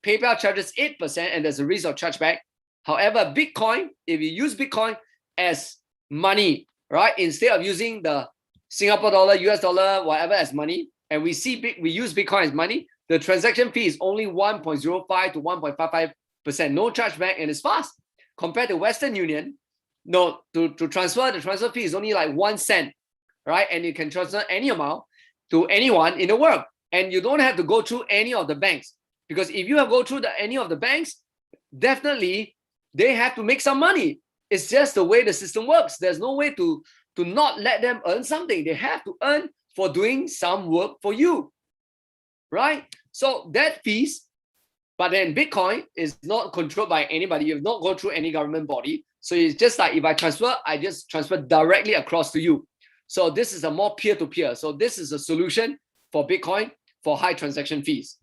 PayPal charges 8%, and there's a risk of chargeback. However, Bitcoin, if you use Bitcoin as money, right, instead of using the Singapore dollar, US dollar, whatever as money, and we use Bitcoin as money, the transaction fee is only 1.05 to 1.55%, no chargeback, and it's fast. Compared to Western Union, no, to transfer, the transfer fee is only like 1 cent, right? And you can transfer any amount to anyone in the world, and you don't have to go through any of the banks, because if you have go through any of the banks, definitely they have to make some money. It's just the way the system works. There's no way to not let them earn something. They have to earn for doing some work for you, right? So that fees, but then Bitcoin is not controlled by anybody. You've not gone through any government body. So it's just like if I transfer, I just transfer directly across to you. So this is a more peer-to-peer. So this is a solution for Bitcoin for high transaction fees.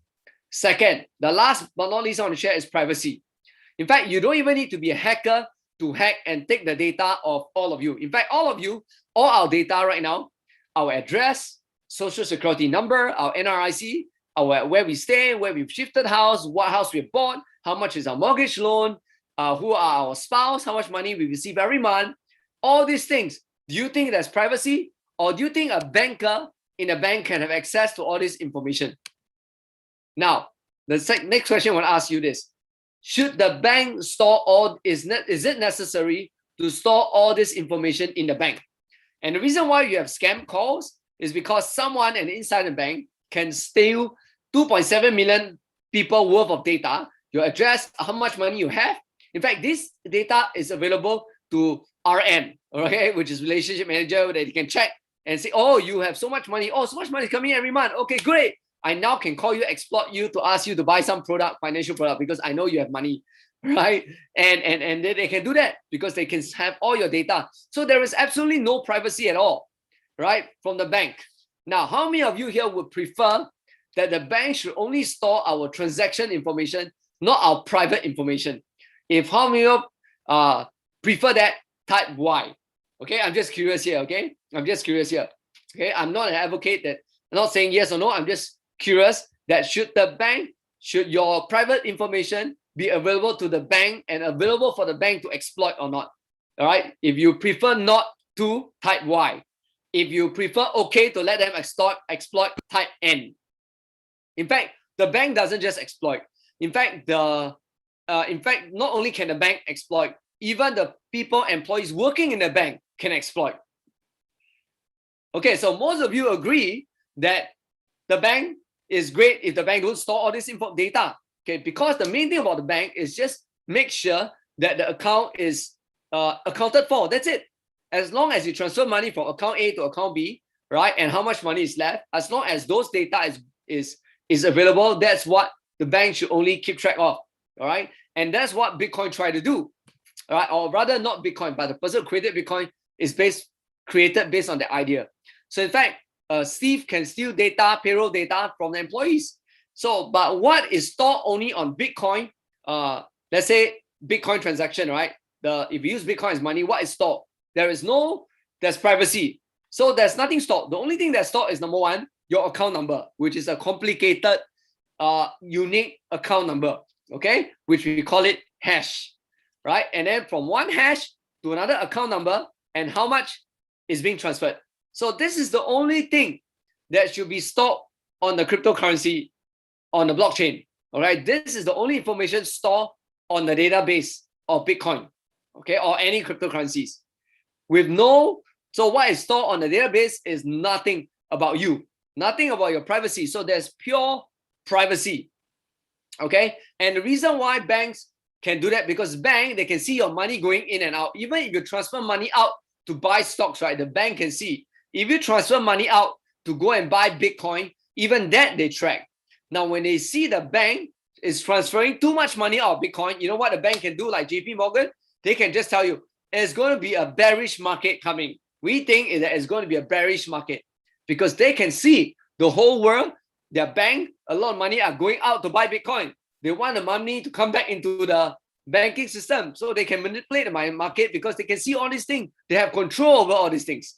Second, the last but not least I want to share is privacy. In fact, you don't even need to be a hacker to hack and take the data of all of you. In fact, all of you, all our data right now, our address, social security number, our NRIC, where we stay, where we've shifted house, what house we bought, how much is our mortgage loan, who are our spouse, how much money we receive every month, all these things. Do you think that's privacy? Or do you think a banker in a bank can have access to all this information? Now, the next question I want to ask you this. Should the bank store all, is it necessary to store all this information in the bank? And the reason why you have scam calls is because someone inside the bank can steal 2.7 million people worth of data, your address, how much money you have. In fact, this data is available to RM, okay, which is relationship manager, that you can check and say, oh, you have so much money. Oh, so much money is coming every month. Okay, great. I now can call you, exploit you to ask you to buy some product, financial product, because I know you have money, right? And they can do that because they can have all your data. So there is absolutely no privacy at all, right, from the bank. Now, how many of you here would prefer that the bank should only store our transaction information, not our private information? If how many of you prefer that, type Y. Okay, I'm just curious here, okay? I'm just curious here. Okay, I'm not an advocate that, I'm not saying yes or no, I'm just curious that should your private information be available to the bank and available for the bank to exploit or not? All right, if you prefer not to, type Y. If you prefer okay to let them exploit, type N. In fact, the bank doesn't just exploit. In fact, not only can the bank exploit, even the people, employees working in the bank can exploit. Okay, so most of you agree that the bank is great if the bank don't store all this data. Okay, because the main thing about the bank is just make sure that the account is accounted for. That's it. As long as you transfer money from account A to account B, right, and how much money is left, as long as those data is available, that's what the bank should only keep track of. All right, and that's what Bitcoin tried to do. All right, or rather not Bitcoin, but the person who created Bitcoin is created based on the idea. So in fact, Steve can steal data, payroll data from the employees. So, but what is stored only on Bitcoin? Let's say Bitcoin transaction, right? If you use Bitcoin as money, what is stored? There's privacy. So there's nothing stored. The only thing that's stored is number one, your account number, which is a complicated, unique account number, okay? Which we call it hash, right? And then from one hash to another account number and how much is being transferred. So this is the only thing that should be stored on the cryptocurrency, on the blockchain, all right? This is the only information stored on the database of Bitcoin, okay, or any cryptocurrencies. So what is stored on the database is nothing about you, nothing about your privacy. So there's pure privacy, okay? And the reason why banks can do that, because they can see your money going in and out. Even if you transfer money out to buy stocks, right, the bank can see. If you transfer money out to go and buy Bitcoin, even that they track. Now, when they see the bank is transferring too much money out of Bitcoin, you know what the bank can do, like JP Morgan? They can just tell you, it's going to be a bearish market coming. We think that it's going to be a bearish market because they can see the whole world, their bank, a lot of money are going out to buy Bitcoin. They want the money to come back into the banking system so they can manipulate the market because they can see all these things. They have control over all these things,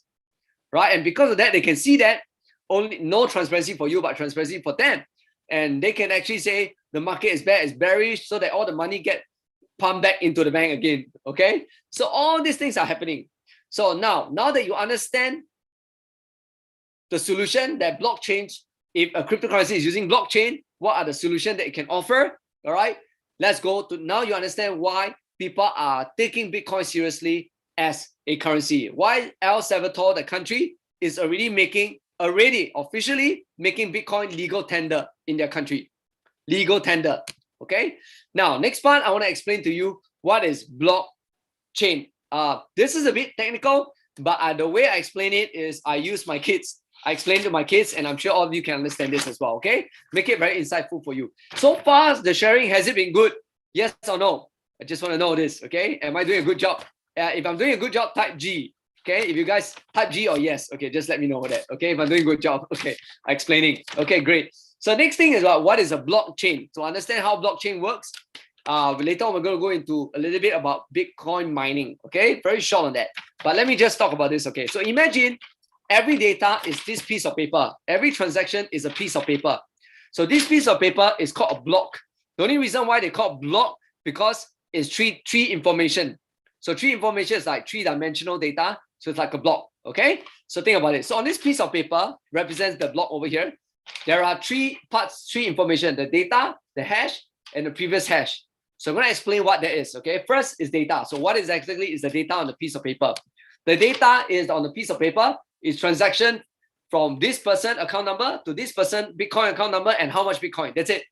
right? And because of that, they can see that only no transparency for you, but transparency for them. And they can actually say the market is bad, it's bearish, so that all the money get pumped back into the bank again. Okay, so all these things are happening. So now that you understand the solution that blockchain, if a cryptocurrency is using blockchain, what are the solutions that it can offer? All right, let's go to now you understand why people are taking Bitcoin seriously as a currency. Why El Salvador, the country, is already officially making Bitcoin legal tender in their country. Legal tender. Okay. Now, next part, I want to explain to you what is blockchain. This is a bit technical, but the way I explain it is I use my kids. I explain to my kids, and I'm sure all of you can understand this as well. Okay. Make it very insightful for you. So far, the sharing, has it been good? Yes or no? I just want to know this. Okay. Am I doing a good job? If I'm doing a good job, type G. Okay, if you guys type G or yes, okay, just let me know that. Okay, if I'm doing a good job, okay, explaining. Okay, great. So next thing is about what is a blockchain. To understand how blockchain works, later on we're going to go into a little bit about Bitcoin mining. Okay, very short on that. But let me just talk about this. Okay, so imagine every data is this piece of paper. Every transaction is a piece of paper. So this piece of paper is called a block. The only reason why they call it block because it's three information. So three information is like three-dimensional data. So it's like a block, okay? So think about it. So on this piece of paper represents the block over here. There are three parts, three information, the data, the hash, and the previous hash. So I'm going to explain what that is, okay? First is data. So what is exactly is the data on the piece of paper? The data is on the piece of paper is transaction from this person account number to this person Bitcoin account number and how much Bitcoin. That's it,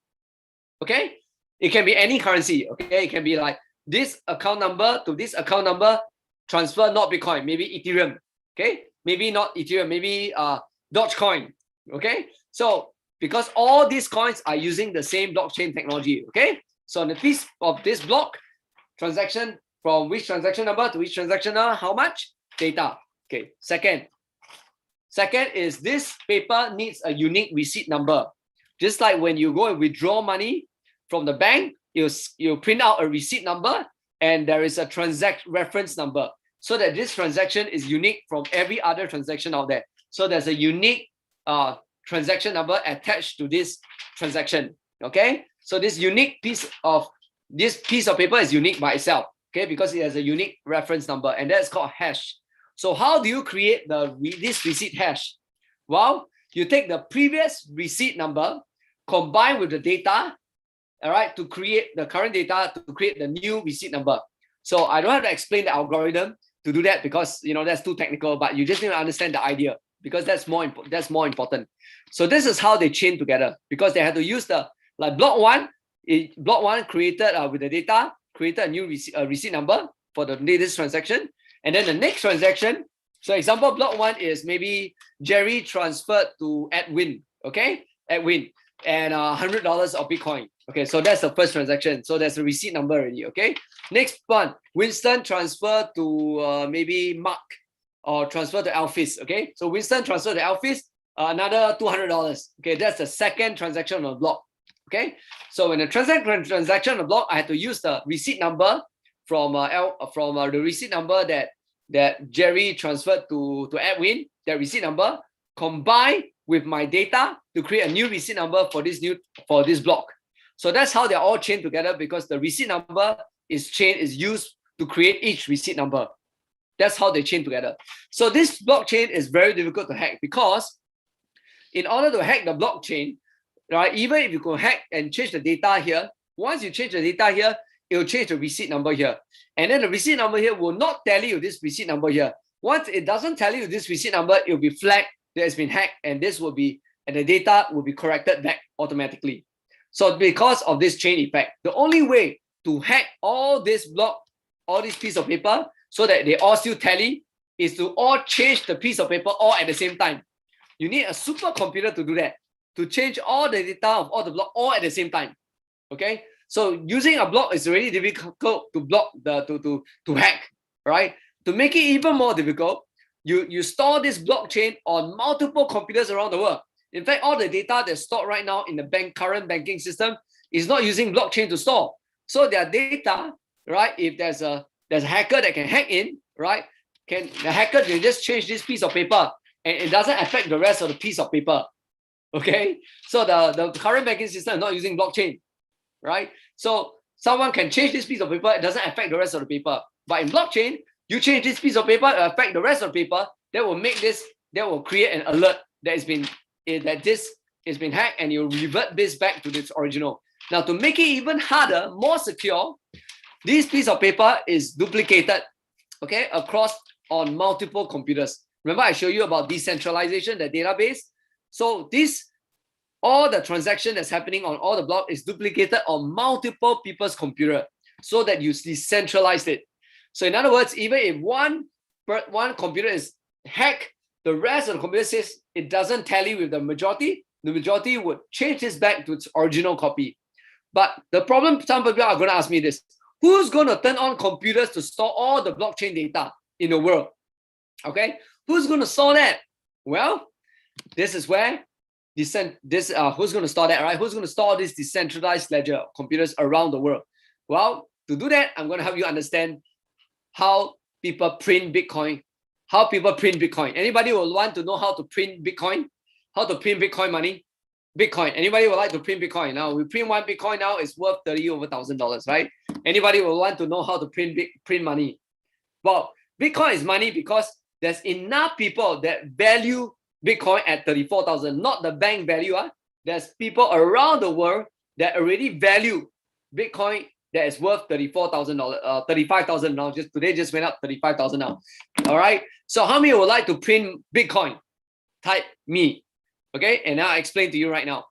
okay? It can be any currency, okay? It can be like this account number to this account number, transfer not Bitcoin, maybe Ethereum, okay? Maybe not Ethereum, maybe Dogecoin, okay? So because all these coins are using the same blockchain technology, okay? So on the piece of this block, transaction from which transaction number to which transaction number, how much? Data, okay? Second is this paper needs a unique receipt number. Just like when you go and withdraw money from the bank, you print out a receipt number and there is a transaction reference number so that this transaction is unique from every other transaction out there. So there's a unique transaction number attached to this transaction, okay? So this unique piece of paper is unique by itself, okay? Because it has a unique reference number and that's called hash. So how do you create this receipt hash? Well, you take the previous receipt number, combine with the data, all right, to create the current data to create the new receipt number. So I don't have to explain the algorithm to do that because that's too technical, but you just need to understand the idea because that's more important. So this is how they chain together because they had to use block one created with the data, created a new receipt number for the latest transaction. And then the next transaction, so example, block one is maybe Jerry transferred to Edwin, okay? Edwin, and $100 of Bitcoin. Okay, so that's the first transaction. So there's a receipt number already, okay? Next one, Winston transferred to maybe Mark or transfer to Alphys, okay? So Winston transferred to Alphys, another $200, okay? That's the second transaction on the block, okay? So in the transaction on the block, I had to use the receipt number from the receipt number that Jerry transferred to Edwin, that receipt number, combined with my data to create a new receipt number for this block. So that's how they're all chained together because the receipt number is used to create each receipt number. That's how they chain together. So this blockchain is very difficult to hack because in order to hack the blockchain, right, even if you can hack and change the data here, once you change the data here, it will change the receipt number here. And then the receipt number here will not tell you this receipt number here. Once it doesn't tell you this receipt number, it will be flagged that it's been hacked and the data will be corrected back automatically. So because of this chain effect, the only way to hack all this piece of paper so that they all still tally is to all change the piece of paper all at the same time. You need a supercomputer to do that, to change all the data of all the block all at the same time. Okay, so using a block is really difficult to hack, right? To make it even more difficult, you store this blockchain on multiple computers around the world. In fact, all the data that's stored right now in the current banking system is not using blockchain to store. So their data, right? If there's a hacker that can hack in, right? The hacker can just change this piece of paper and it doesn't affect the rest of the piece of paper. Okay, so the current banking system is not using blockchain, right? So someone can change this piece of paper, it doesn't affect the rest of the paper. But in blockchain, you change this piece of paper, it affect the rest of the paper. That will create an alert that this has been hacked, and you revert this back to its original. Now, to make it even harder, more secure, this piece of paper is duplicated, okay, across on multiple computers. Remember, I showed you about decentralization, the database. So all the transaction that's happening on all the block is duplicated on multiple people's computer so that you decentralize it. So in other words, even if one computer is hacked, the rest of the computer says it doesn't tally with the majority would change this back to its original copy. But the problem, some people are going to ask me this: who's going to turn on computers to store all the blockchain data in the world? Okay, who's going to store that? Well, this is where who's going to store that, right? Who's going to store this decentralized ledger computers around the world? Well, to do that, I'm going to help you understand how people print Bitcoin. Anybody will want to know how to print Bitcoin? How to print Bitcoin money? Bitcoin. Anybody would like to print Bitcoin? Now, we print one Bitcoin now, it's worth $30,000, right? Anybody will want to know how to print money? Well, Bitcoin is money because there's enough people that value Bitcoin at 34,000, not the bank value. There's people around the world that already value Bitcoin that is worth $34,000, 35,000 now. Today just went up 35,000 now. All right. So how many would like to print Bitcoin? Type me. Okay. And now I explain to you right now.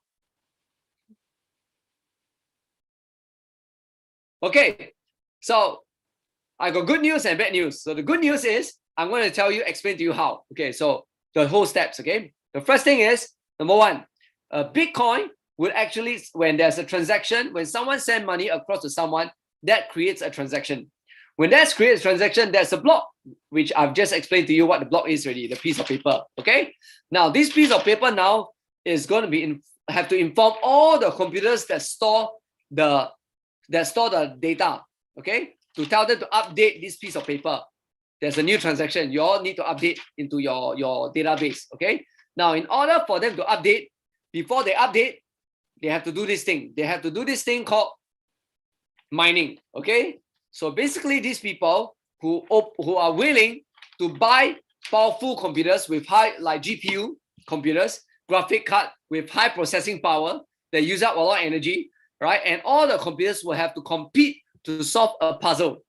Okay. So I got good news and bad news. So the good news is I'm going to explain to you how. Okay. So the whole steps. Okay. The first thing is, number one, Bitcoin would actually, when there's a transaction, when someone sends money across to someone, that creates a transaction. When that creates a transaction, there's a block, which I've just explained to you what the block is already, the piece of paper. Okay. Now this piece of paper now is going to have to inform all the computers that store the data. Okay. To tell them to update this piece of paper. There's a new transaction. You all need to update into your database. Okay. Now, in order for them to update, before they update, they have to do this thing. They have to do this thing called mining. Okay. So basically, these people who are willing to buy powerful computers with high, like GPU computers, graphic card with high processing power, that use up a lot of energy, right? And all the computers will have to compete to solve a puzzle.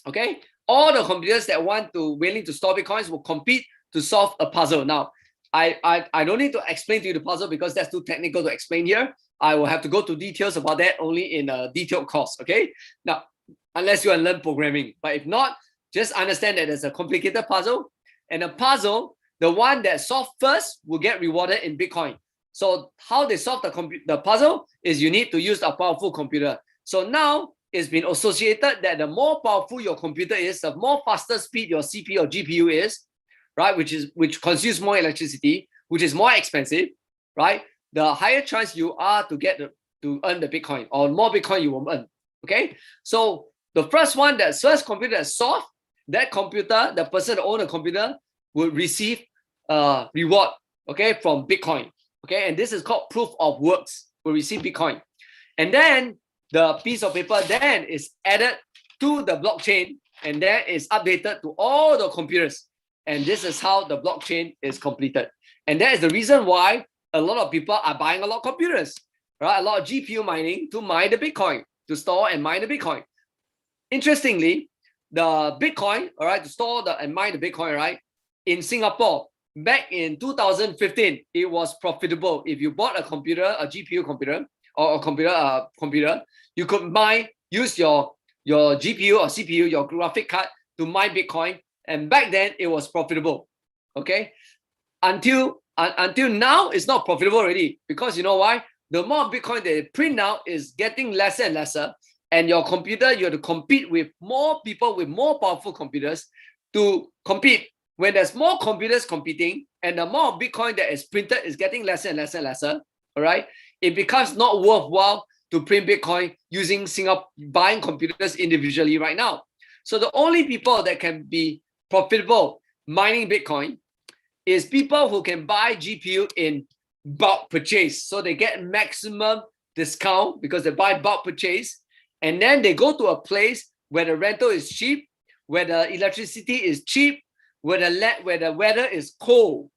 Okay. All the computers that willing to store Bitcoins will compete to solve a puzzle. Now, I don't need to explain to you the puzzle because that's too technical to explain here. I will have to go to details about that only in a detailed course. Okay. Now, unless you learn programming, but if not, just understand that there's a complicated puzzle, and a puzzle, the one that solved first will get rewarded in Bitcoin. So how they solve the puzzle is you need to use a powerful computer. So now it's been associated that the more powerful your computer is, the more faster speed your CPU or GPU is, right? Which consumes more electricity, which is more expensive, right? The higher chance you are to earn the Bitcoin, or more Bitcoin you will earn. Okay. So the first computer that solved, that computer, the person that owns the computer will receive reward, okay, from Bitcoin. Okay. And this is called proof of works, will receive Bitcoin. And then the piece of paper then is added to the blockchain and then is updated to all the computers. And this is how the blockchain is completed. And that is the reason why a lot of people are buying a lot of computers, right? A lot of GPU mining to mine the Bitcoin, to store and mine the Bitcoin. Interestingly, the Bitcoin, all right, to store and mine the Bitcoin, right, in Singapore, back in 2015, it was profitable. If you bought a computer, a GPU computer, or a computer, you could use your GPU or CPU, your graphic card, to mine Bitcoin. And back then, it was profitable. Okay, until now, it's not profitable already, because you know why? The amount of Bitcoin they print now is getting lesser and lesser. and your computer, you have to compete with more people with more powerful computers to compete. When there's more computers competing and the amount of Bitcoin that is printed is getting lesser and lesser and lesser, all right, it becomes not worthwhile to print Bitcoin using buying computers individually right now. So the only people that can be profitable mining Bitcoin is people who can buy GPU in bulk purchase. So they get maximum discount because they buy bulk purchase. And then they go to a place where the rental is cheap, where the electricity is cheap, where the weather is cold,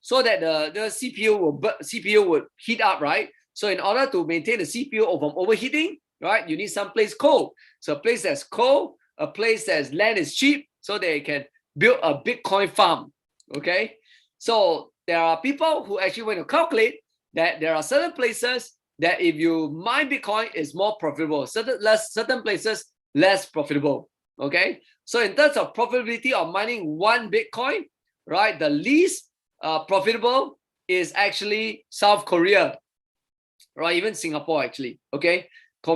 so that the CPU would heat up, right? So in order to maintain the CPU from overheating, right, you need some place cold. So a place that's cold, a place that's land is cheap, so they can build a Bitcoin farm. Okay, so there are people who actually want to calculate that there are certain places that if you mine Bitcoin is more profitable, certain places less profitable. Okay, so in terms of profitability of mining one Bitcoin, right, the least profitable is actually South Korea, right? Even Singapore actually. Okay,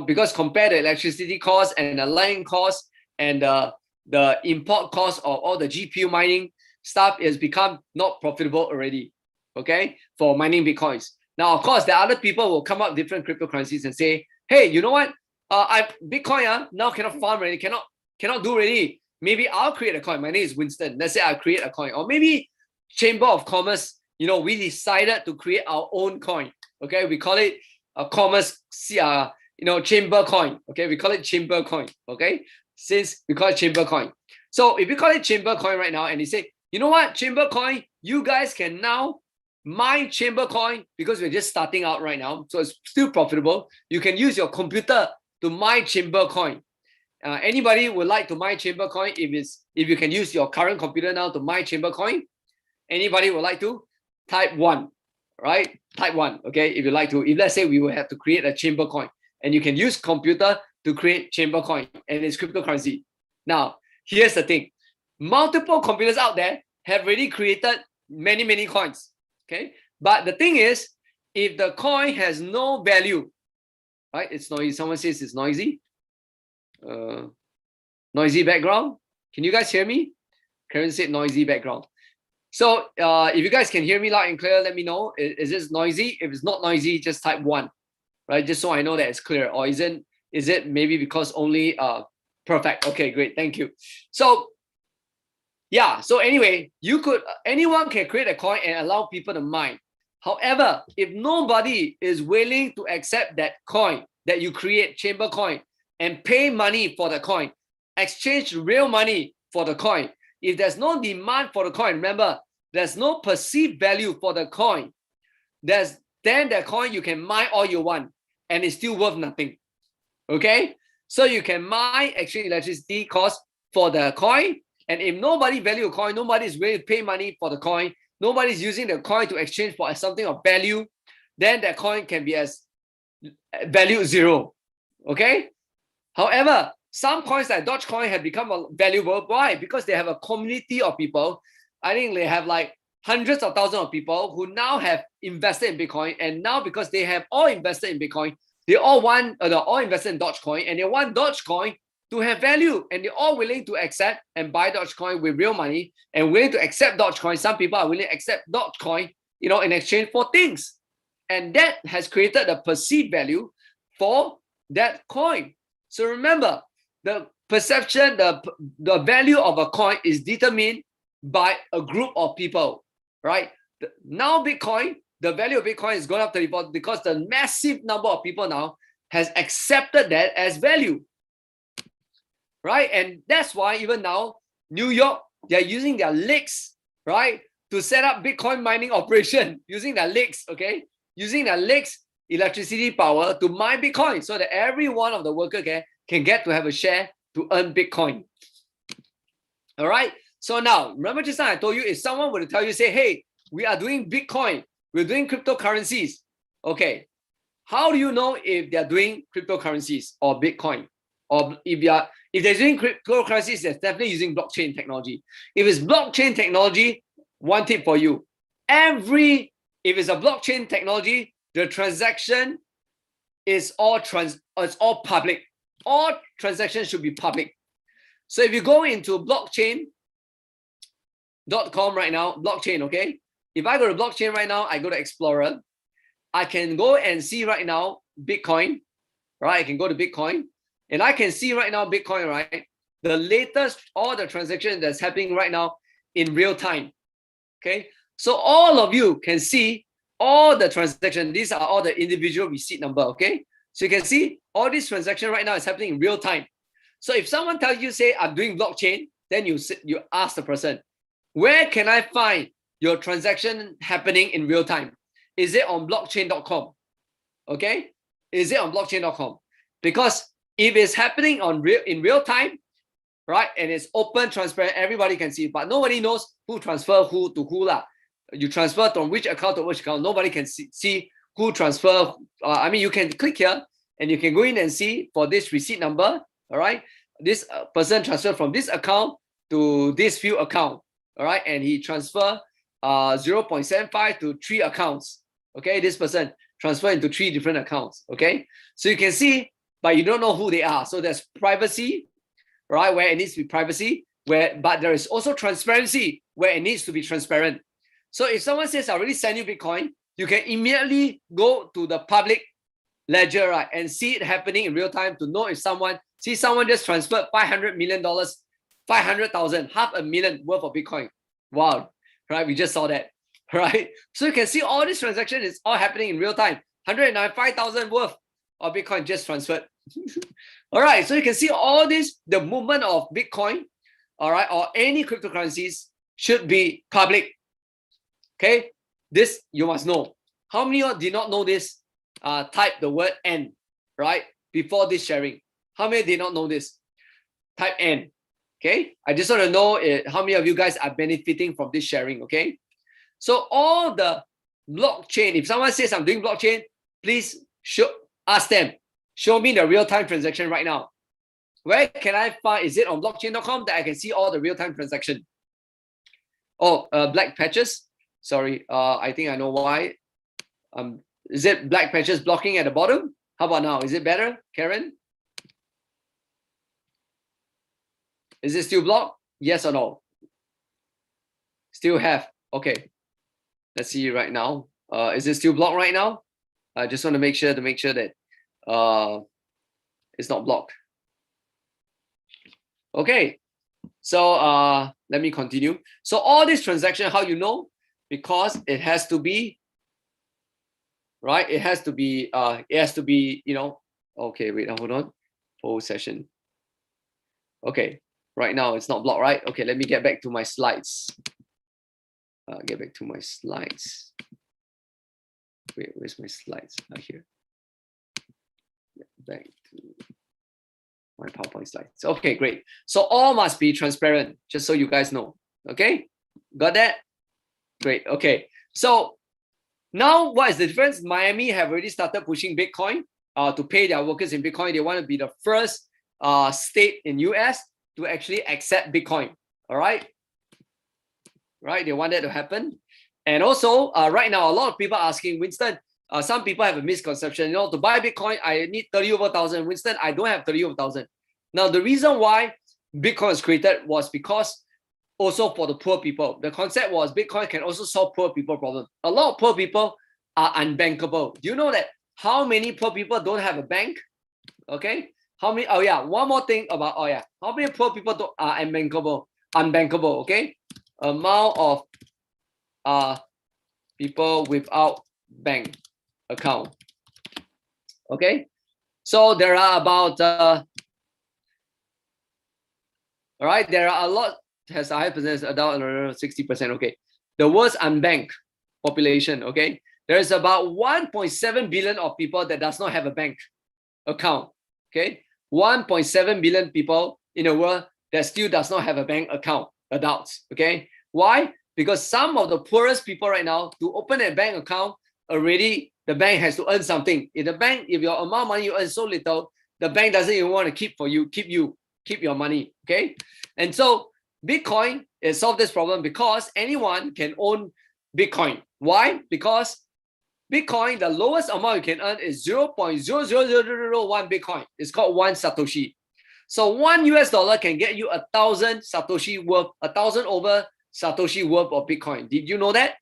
because compare the electricity cost and the line cost and the import cost of all the GPU mining stuff is become not profitable already. Okay, for mining Bitcoins. Now, of course, the other people will come up with different cryptocurrencies and say, hey, you know what? Bitcoin now cannot farm already, cannot do already. Maybe I'll create a coin. My name is Winston. Let's say I create a coin. Or maybe Chamber of Commerce, we decided to create our own coin. Okay, we call it a commerce, chamber coin. Okay, we call it chamber coin. Okay, since we call it chamber coin. So if we call it chamber coin right now, and they say, you know what, chamber coin, you guys can now mine chamber coin because we're just starting out right now. So it's still profitable. You can use your computer to mine chamber coin. Anybody would like to mine chamber coin if you can use your current computer now to mine chamber coin? Anybody would like to? Type 1, right? Type 1, okay? If you like to, if let's say we will have to create a chamber coin and you can use computer to create chamber coin and it's cryptocurrency. Now, here's the thing. Multiple computers out there have already created many, many coins, okay? But the thing is, if the coin has no value, right? It's noisy. Someone says it's noisy. Noisy background. Can you guys hear me? Karen said noisy background. So if you guys can hear me loud and clear, let me know. Is this noisy? If it's not noisy, just type 1, right? Just so I know that it's clear. Or is it maybe because only perfect? Okay, great. Thank you. So yeah, so anyway, anyone can create a coin and allow people to mine. However, if nobody is willing to accept that coin that you create, chamber coin, and pay money for the coin, exchange real money for the coin, if there's no demand for the coin, remember, there's no perceived value for the coin, then the coin you can mine all you want and it's still worth nothing. Okay, so you can mine, exchange electricity cost for the coin, and if nobody value a coin, nobody is willing to pay money for the coin, nobody's using the coin to exchange for something of value, then that coin can be as value 0. Okay, however, some coins like Dogecoin have become valuable. Why? Because they have a community of people. I think they have like hundreds of thousands of people who now have invested in Bitcoin, and now because they have all invested in Bitcoin, they're all invested in Dogecoin, and they want Dogecoin to have value, and they're all willing to accept and buy Dogecoin with real money and willing to accept Dogecoin. Some people are willing to accept Dogecoin, in exchange for things, and that has created a perceived value for that coin. So remember, the perception, the value of a coin is determined by a group of people, right? Now Bitcoin, the value of Bitcoin is going up 34 because the massive number of people now has accepted that as value, right? And that's why even now, New York, they're using their legs, right, to set up Bitcoin mining operation, using their legs, okay? Using their legs, electricity power to mine Bitcoin so that every one of the workers can get to have a share to earn Bitcoin. All right. So now, remember just now I told you, if someone were to tell you, say, hey, we are doing Bitcoin, we're doing cryptocurrencies. Okay. How do you know if they're doing cryptocurrencies or Bitcoin? Or if they're doing cryptocurrencies, they're definitely using blockchain technology. If it's blockchain technology, one tip for you. If it's a blockchain technology, the transaction is all public. all transactions should be public. So if you go into blockchain.com right now, blockchain, okay? If I go to blockchain right now, I go to Explorer. I can go and see right now Bitcoin, right? I can go to Bitcoin and I can see right now Bitcoin, right? The latest, all the transactions that's happening right now in real time, okay? So all of you can see all the transactions. These are all the individual receipt number, okay? So you can see all these transactions right now is happening in real time. So if someone tells you, say, I'm doing blockchain, then you ask the person, where can I find your transaction happening in real time? Is it on blockchain.com? Okay? Is it on blockchain.com? Because if it's happening in real time, right, and it's open, transparent, everybody can see, but nobody knows who transfer who to who lah. You transfer from which account to which account. Nobody can see who transfer. I mean, you can click here and you can go in and see for this receipt number. All right, this person transferred from this account to this few account. All right, and he transfer 0.75 to 3 accounts. Okay, this person transferred into 3 different accounts. Okay, so you can see, but you don't know who they are. So there's privacy, right, where it needs to be privacy, but there is also transparency where it needs to be transparent. So if someone says, I already sent you Bitcoin, you can immediately go to the public ledger, right, and see it happening in real time to know if someone just transferred $500 million, 500,000, $500,000 worth of Bitcoin. Wow, right? We just saw that, right? So you can see all this transaction is all happening in real time. 195,000 worth of Bitcoin just transferred. All right, so you can see all this, the movement of Bitcoin, all right, or any cryptocurrencies should be public. Okay, this you must know. How many of you did not know this? Type the word N, right, before this sharing. How many did not know this? Type N. Okay, I just want to know how many of you guys are benefiting from this sharing. Okay, so all the blockchain, if someone says I'm doing blockchain, please ask them, show me the real-time transaction right now. Where can I find? Is it on blockchain.com that I can see all the real-time transaction? Oh, black patches. Sorry, I think I know why. Is it black patches blocking at the bottom? How about now? Is it better, Karen? Is it still blocked? Yes or no? Still have. Okay. Let's see right now. Is it still blocked right now? I just want to make sure that it's not blocked. Okay. So let me continue. So all this transaction, how you know? Because it has to be, right? It has to be, you know, okay, wait, hold on. Whole session. Okay, right now it's not blocked, right? Okay, let me get back to my slides. Get back to my slides. Wait, where's my slides? Here. Back to my PowerPoint slides. Okay, great. So all must be transparent, just so you guys know. Okay, got that? Great. Okay. So now what is the difference? Miami have already started pushing Bitcoin to pay their workers in Bitcoin. They want to be the first state in US to actually accept Bitcoin. All right. Right. They want that to happen. And also right now, a lot of people are asking, Winston, some people have a misconception, you know, to buy Bitcoin, I need 30 over 1,000. Winston, I don't have 30 over 1,000. Now, the reason why Bitcoin was created was because also for the poor people. The concept was Bitcoin can also solve poor people problem. A lot of poor people are unbankable. Do you know that how many poor people don't have a bank? Okay. How many? Oh yeah. One more thing about, oh yeah. How many poor people are unbankable? Unbankable. Okay. Amount of people without bank account. Okay. So there are about, all right. There are a lot. Has a high percentage adult, 60%. Okay, the world's unbanked population. Okay, there is about 1.7 billion of people that does not have a bank account. Okay, 1.7 billion people in the world that still does not have a bank account. Adults. Okay, why? Because some of the poorest people right now, to open a bank account, already the bank has to earn something. In the bank, if your amount of money you earn so little, the bank doesn't even want to keep your money. Okay, and so Bitcoin solves this problem because anyone can own Bitcoin. Why? Because Bitcoin, the lowest amount you can earn is 0.00001 Bitcoin. It's called 1 Satoshi. So $1 can get you 1,000 Satoshi worth, 1,000 over Satoshi worth of Bitcoin. Did you know that?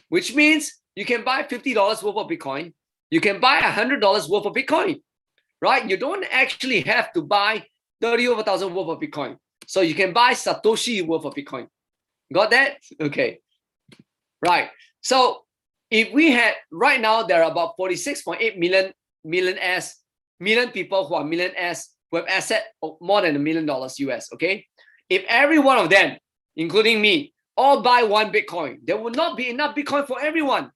Which means you can buy $50 worth of Bitcoin. You can buy $100 worth of Bitcoin, right? You don't actually have to buy 30 over 1,000 worth of Bitcoin. So you can buy Satoshi worth of Bitcoin. Got that? Okay. Right. So if we had, right now, there are about 46.8 million people who are millionaires who have asset of more than $1 million US, okay? If every one of them, including me, all buy 1 Bitcoin, there will not be enough Bitcoin for everyone.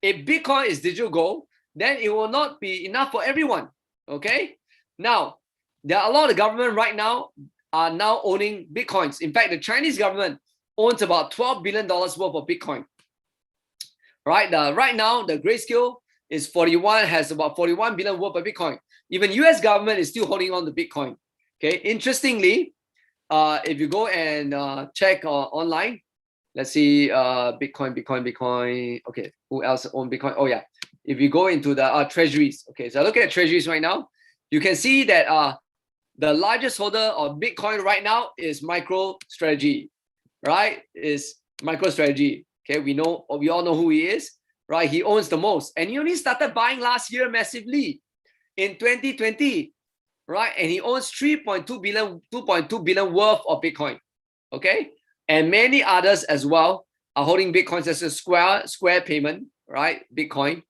If Bitcoin is digital gold, then it will not be enough for everyone, okay? Now, there are a lot of government right now are now owning Bitcoins. In fact, the Chinese government owns about $12 billion worth of Bitcoin. Right? Right now, the grayscale is has about 41 billion worth of Bitcoin. Even US government is still holding on to Bitcoin. Okay. Interestingly, if you go and check online, let's see, Bitcoin. Okay, who else own Bitcoin? Oh yeah. If you go into the treasuries, okay, so look at treasuries right now, you can see that the largest holder of Bitcoin right now is MicroStrategy, right? Is MicroStrategy. Okay, we all know who he is, right? He owns the most, and he only started buying last year massively in 2020, right? And he owns 2.2 billion worth of Bitcoin. Okay, and many others as well are holding Bitcoins, as a Square Payment, right? Bitcoin,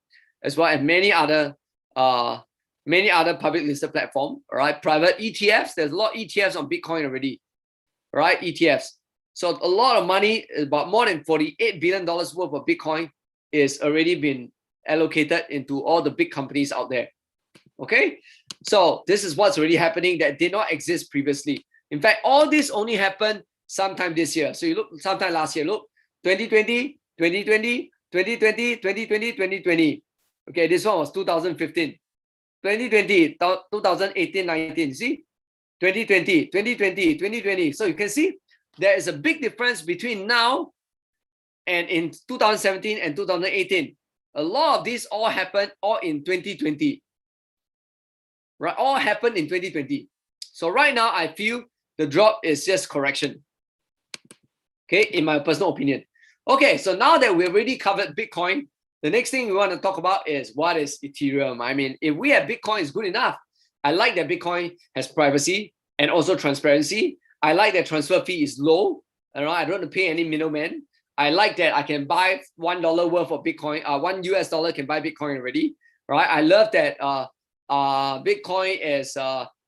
as well as many other public listed platforms, right? Private ETFs. There's a lot of ETFs on Bitcoin already, right? ETFs. So a lot of money, about more than $48 billion worth of Bitcoin is already been allocated into all the big companies out there. Okay, so this is what's already happening that did not exist previously. In fact, all this only happened sometime this year. So you look sometime last year, look, 2020, 2020, 2020, 2020, 2020. Okay, this one was 2015. 2020, 2018, 19, see? 2020, 2020, 2020. So you can see there is a big difference between now and in 2017 and 2018. A lot of these all happened all in 2020. Right, all happened in 2020. So right now, I feel the drop is just correction. Okay, in my personal opinion. Okay, so now that we've already covered Bitcoin, the next thing we want to talk about is what is Ethereum. I mean, if we have Bitcoin, it's good enough. I like that Bitcoin has privacy and also transparency. I like that transfer fee is low. I don't want to pay any middleman. I like that I can buy $1 worth of Bitcoin. $1 can buy Bitcoin already. Right? I love that Bitcoin is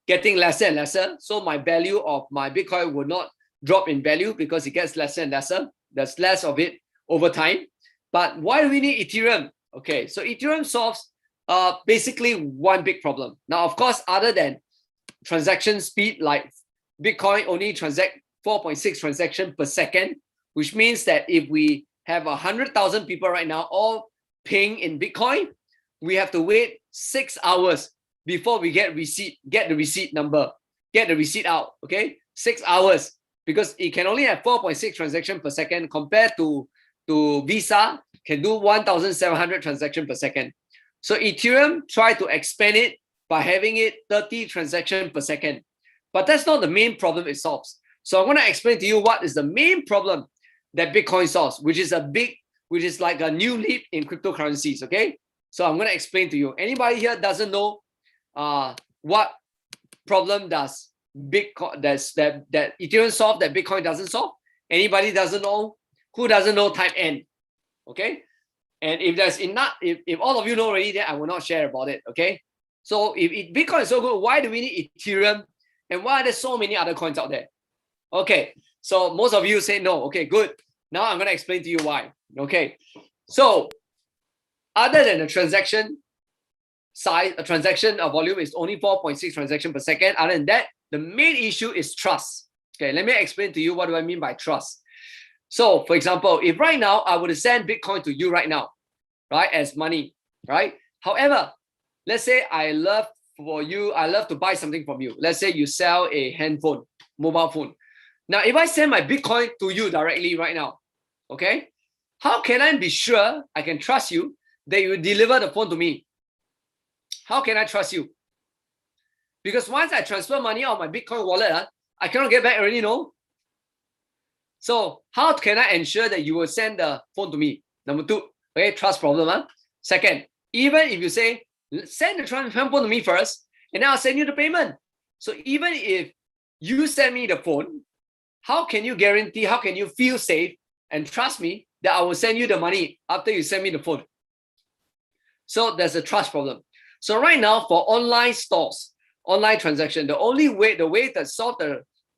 getting lesser and lesser. So my value of my Bitcoin will not drop in value because it gets lesser and lesser. There's less of it over time. But why do we need Ethereum? Okay, so Ethereum solves basically one big problem. Now, of course, other than transaction speed, like Bitcoin only transact 4.6 transactions per second, which means that if we have 100,000 people right now all paying in Bitcoin, we have to wait 6 hours before we get the receipt number, get the receipt out. Okay, 6 hours, because it can only have 4.6 transactions per second compared to Visa can do 1,700 transactions per second. So Ethereum tried to expand it by having it 30 transactions per second. But that's not the main problem it solves. So I'm going to explain to you what is the main problem that Bitcoin solves, which is like a new leap in cryptocurrencies. Okay, so I'm going to explain to you. Anybody here doesn't know what problem does Bitcoin that Ethereum solve that Bitcoin doesn't solve? Anybody doesn't know? Who doesn't know? Type N. Okay, and if there's enough, if all of you know already, then I will not share about it. Okay, so if Bitcoin is so good, why do we need Ethereum? And why are there so many other coins out there? Okay, so most of you say no. Okay, good. Now I'm going to explain to you why. Okay, so other than the transaction size, a transaction volume is only 4.6 transactions per second. Other than that, the main issue is trust. Okay, let me explain to you what do I mean by trust. So, for example, if right now I would send Bitcoin to you right now, right, as money, right? However, let's say I love to buy something from you. Let's say you sell a handphone, mobile phone. Now, if I send my Bitcoin to you directly right now, okay, How can I be sure I can trust you that you will deliver the phone to me? How can I trust you? Because once I transfer money out of my Bitcoin wallet, I cannot get back already, no? So how can I ensure that you will send the phone to me? Number two, okay, trust problem. Second, even if you say, send the phone to me first, and then I'll send you the payment. So even if you send me the phone, how can you guarantee, how can you feel safe and trust me that I will send you the money after you send me the phone? So there's a trust problem. So right now for online stores, online transaction, the way to solve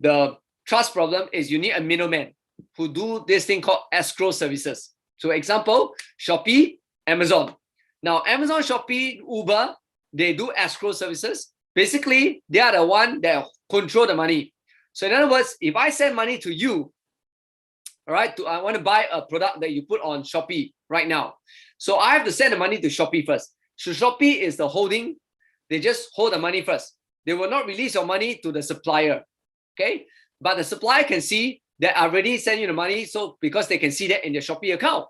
the trust problem is you need a middleman who do this thing called escrow services. So example, Shopee, Amazon. Now Amazon, Shopee, Uber, they do escrow services. Basically, they are the one that control the money. So in other words, if I send money to you, all right, I want to buy a product that you put on Shopee right now. So I have to send the money to Shopee first. So Shopee is the holding. They just hold the money first. They will not release your money to the supplier. Okay. But the supplier can see that I already sent you the money. So because they can see that in their Shopee account.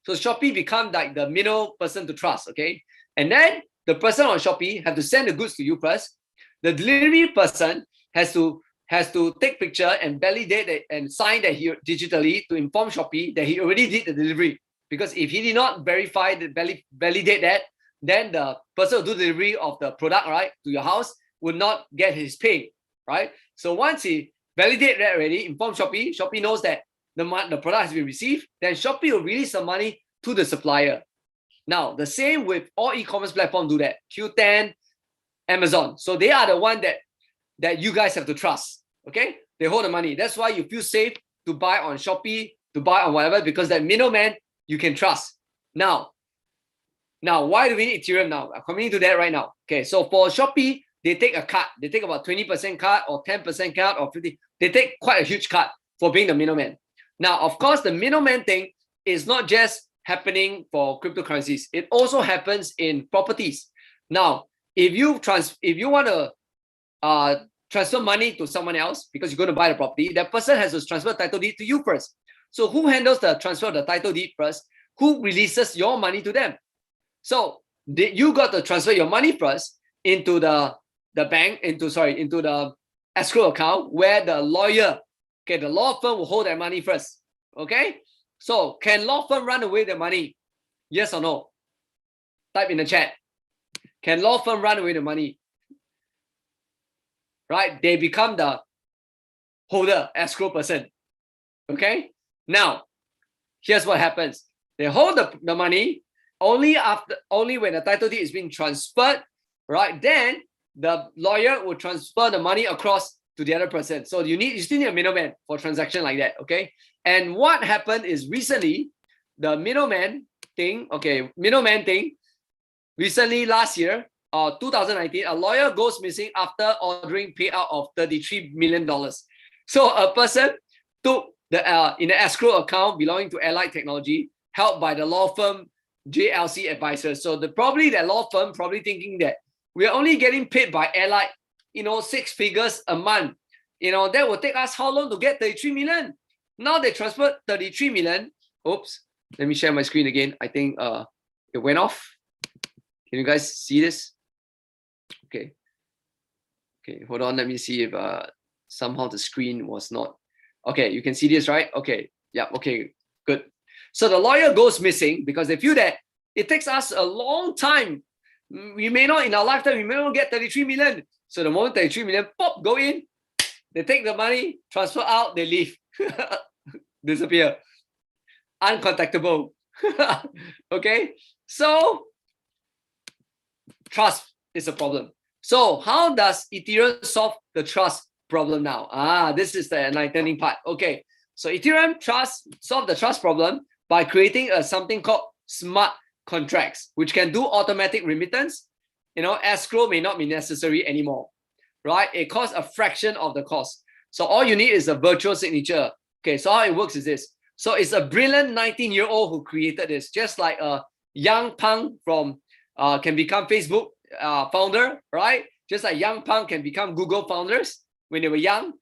So Shopee become like the middle person to trust. Okay. And then the person on Shopee have to send the goods to you first. The delivery person has to take picture and validate it and sign that he digitally to inform Shopee that he already did the delivery. Because if he did not validate that, then the person who do delivery of the product, right, to your house would not get his pay, right? So once he validate that already, inform Shopee, Shopee knows that the product has been received, then Shopee will release the money to the supplier. Now, the same with all e-commerce platforms do that. Q10, Amazon. So they are the one that you guys have to trust, okay? They hold the money. That's why you feel safe to buy on Shopee, to buy on whatever, because that middleman you can trust. Now, why do we need Ethereum now? I'm coming into that right now. Okay, so for Shopee, they take a cut. They take about 20% cut or 10% cut or 50%. They take quite a huge cut for being the middleman. Now, of course, the middleman thing is not just happening for cryptocurrencies. It also happens in properties. Now, if you want to transfer money to someone else because you're going to buy the property, that person has to transfer title deed to you first. So who handles the transfer of the title deed first? Who releases your money to them? So you got to transfer your money first into the bank, into the escrow account where the lawyer, okay, the law firm will hold that money first. Okay. So can law firm run away the money? Yes or no? Type in the chat. Can law firm run away the money? Right? They become the holder, escrow person. Okay. Now, here's what happens. They hold the money only when the title deed is being transferred, right? Then the lawyer will transfer the money across to the other person. So you still need a middleman for a transaction like that, okay? And what happened is recently, the middleman thing, recently last year, 2019, a lawyer goes missing after ordering payout of $33 million. So a person took in the escrow account belonging to Allied Technology, held by the law firm JLC Advisors. So that law firm probably thinking that we are only getting paid by Allied, 6 figures a month. That will take us how long to get 33 million? Now they transferred 33 million. Oops, let me share my screen again. I think it went off. Can you guys see this? Okay, hold on. Let me see if somehow the screen was not. Okay, you can see this, right? Okay, yeah, okay, good. So the lawyer goes missing because they feel that it takes us a long time. We may not, in our lifetime, we may not get 33 million. So the moment 33 million, pop, go in, they take the money, transfer out, they leave. Disappear. Uncontactable. Okay, so trust is a problem. So how does Ethereum solve the trust problem now? This is the enlightening part. Okay, so Ethereum solve the trust problem by creating something called smart contracts, which can do automatic remittance. Escrow may not be necessary anymore, right? It costs a fraction of the cost. So all you need is a virtual signature. Okay, so how it works is this. So it's a brilliant 19-year-old who created this, just like a young punk from can become Facebook founder, right? Just like young punk can become Google founders when they were young.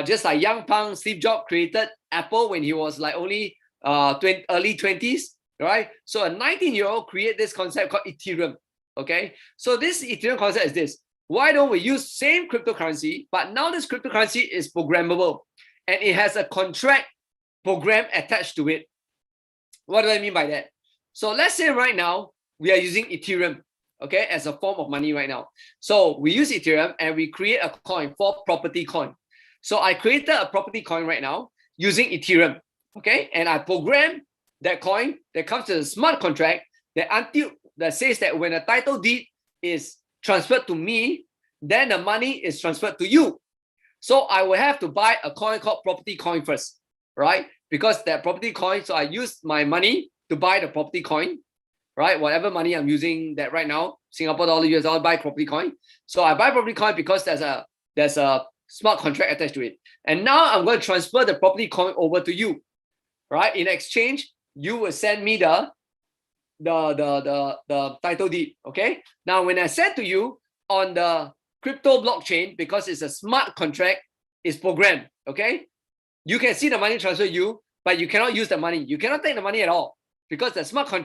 Just like young punk Steve Jobs created Apple when he was like only early 20s, right? So a 19-year-old create this concept called Ethereum. Okay, so this Ethereum concept is this: why don't we use same cryptocurrency, but now this cryptocurrency is programmable and it has a contract program attached to it. What do I mean by that? So let's say right now we are using Ethereum, okay, as a form of money right now. So we use Ethereum and we create a coin for property coin. So I created a property coin right now using Ethereum, okay, and I program that coin that comes to the smart contract that says that when a title deed is transferred to me, then the money is transferred to you. So I will have to buy a coin called property coin first, right? Because that property coin, so I use my money to buy the property coin, right? Whatever money I'm using that right now, Singapore dollar, US dollar, buy property coin. So I buy property coin because there's a smart contract attached to it. And now I'm going to transfer the property coin over to you, right? In exchange, you will send me the title deed, okay? Now, when I send to you on the crypto blockchain, because it's a smart contract, it's programmed, okay? You can see the money transfer you, but you cannot use the money. You cannot take the money at all because the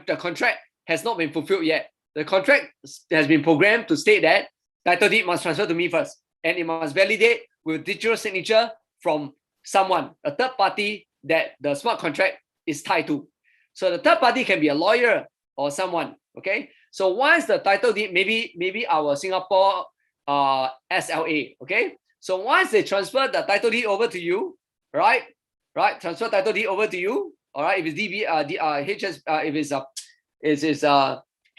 the contract has not been fulfilled yet. The contract has been programmed to state that title deed must transfer to me first, and it must validate with digital signature from someone, a third party that the smart contract is tied to. So the third party can be a lawyer or someone, okay? So once the title deed, maybe our Singapore SLA, okay? So once they transfer the title deed over to you, right? Transfer title deed over to you, all right? If it's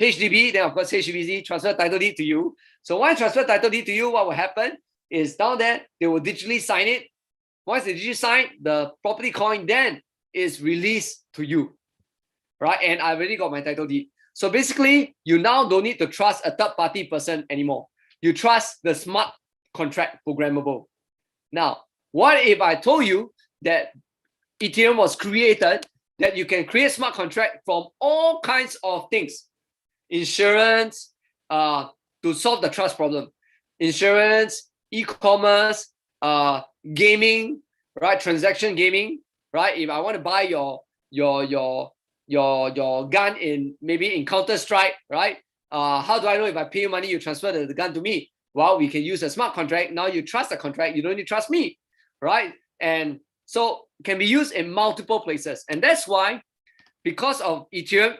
HDB, then of course HDBC transfer title deed to you. So once transfer title deed to you, what will happen is down there, they will digitally sign it. Once they digitally sign, the property coin then is released to you, right? And I already got my title deed. So basically, you now don't need to trust a third-party person anymore. You trust the smart contract programmable. Now, what if I told you that Ethereum was created, that you can create smart contract from all kinds of things? Insurance, to solve the trust problem. Insurance, e-commerce, gaming, right? Transaction gaming, right? If I want to buy your gun in Counter-Strike, right? How do I know if I pay you money, you transfer the gun to me? Well, we can use a smart contract. Now you trust the contract, you don't need to trust me, right? And so it can be used in multiple places. And that's why, because of Ethereum,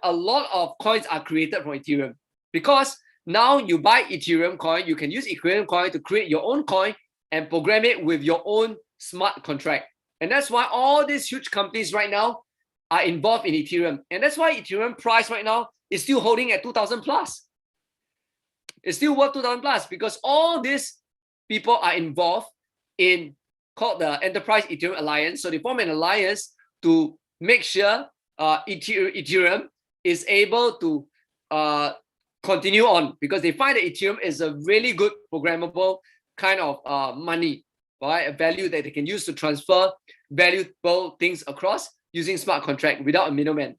a lot of coins are created from Ethereum. Because now you buy Ethereum coin, you can use Ethereum coin to create your own coin and program it with your own smart contract. And that's why all these huge companies right now are involved in Ethereum. And that's why Ethereum price right now is still holding at 2,000 plus. It's still worth 2,000 plus because all these people are involved in called the Enterprise Ethereum Alliance. So they form an alliance to make sure Ethereum is able to continue on, because they find that Ethereum is a really good programmable kind of money, right? A value that they can use to transfer valuable things across using smart contract without a middleman.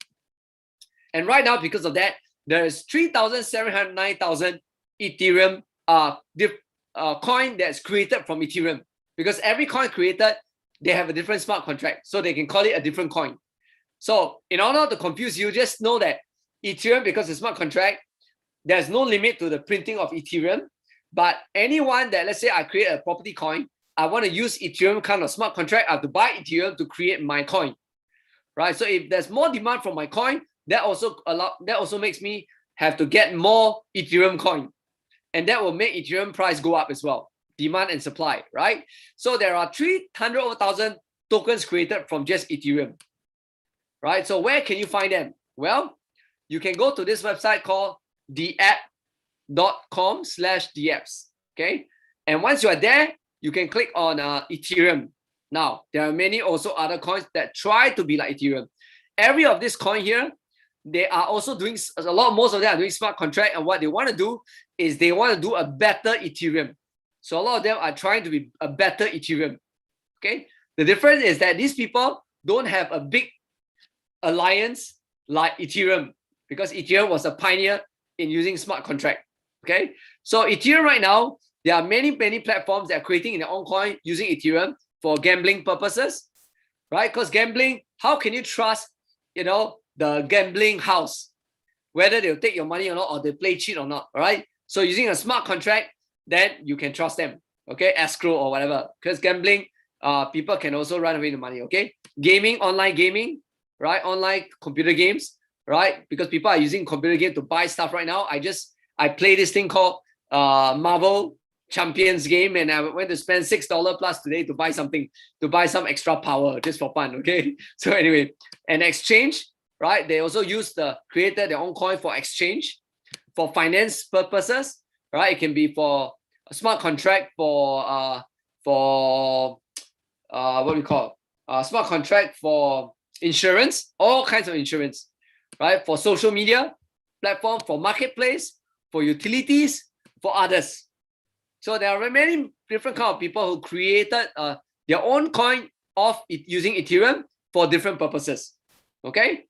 And right now, because of that, there is 3,709,000 Ethereum coin that's created from Ethereum, because every coin created, they have a different smart contract, so they can call it a different coin. So in order not to confuse you, just know that Ethereum, because it's smart contract, there's no limit to the printing of Ethereum. But anyone that, let's say I create a property coin, I want to use Ethereum kind of smart contract, I have to buy Ethereum to create my coin, right? So if there's more demand for my coin, that also makes me have to get more Ethereum coin. And that will make Ethereum price go up as well. Demand and supply, right? So there are 300,000 tokens created from just Ethereum, right? So where can you find them? Well, you can go to this website called theapp.com/theapps, okay? And once you are there, you can click on Ethereum. Now, there are many also other coins that try to be like Ethereum. Every of this coin here, they are also doing most of them are doing smart contract, and what they want to do is they want to do a better Ethereum. So a lot of them are trying to be a better Ethereum, okay? The difference is that these people don't have a big alliance like Ethereum, because Ethereum was a pioneer in using smart contract, okay? So Ethereum right now, there are many platforms that are creating in their own coin using Ethereum for gambling purposes. right? Because gambling, how can you trust, the gambling house, whether they'll take your money or not, or they play cheat or not, all right? So using a smart contract, then you can trust them, okay? Escrow or whatever, because gambling, people can also run away the money, okay? Gaming, online gaming, right? Online computer games, right? Because people are using computer game to buy stuff right now. I play this thing called Marvel Champions game, and I went to spend $6 plus today to buy something, to buy some extra power just for fun, okay? So anyway, an exchange, right? They also created their own coin for exchange, for finance purposes, right? It can be for a smart contract for what do we call smart contract for insurance, all kinds of insurance, right? For social media platform, for marketplace, for utilities, for others. So there are many different kind of people who created their own coin of using Ethereum for different purposes. Okay,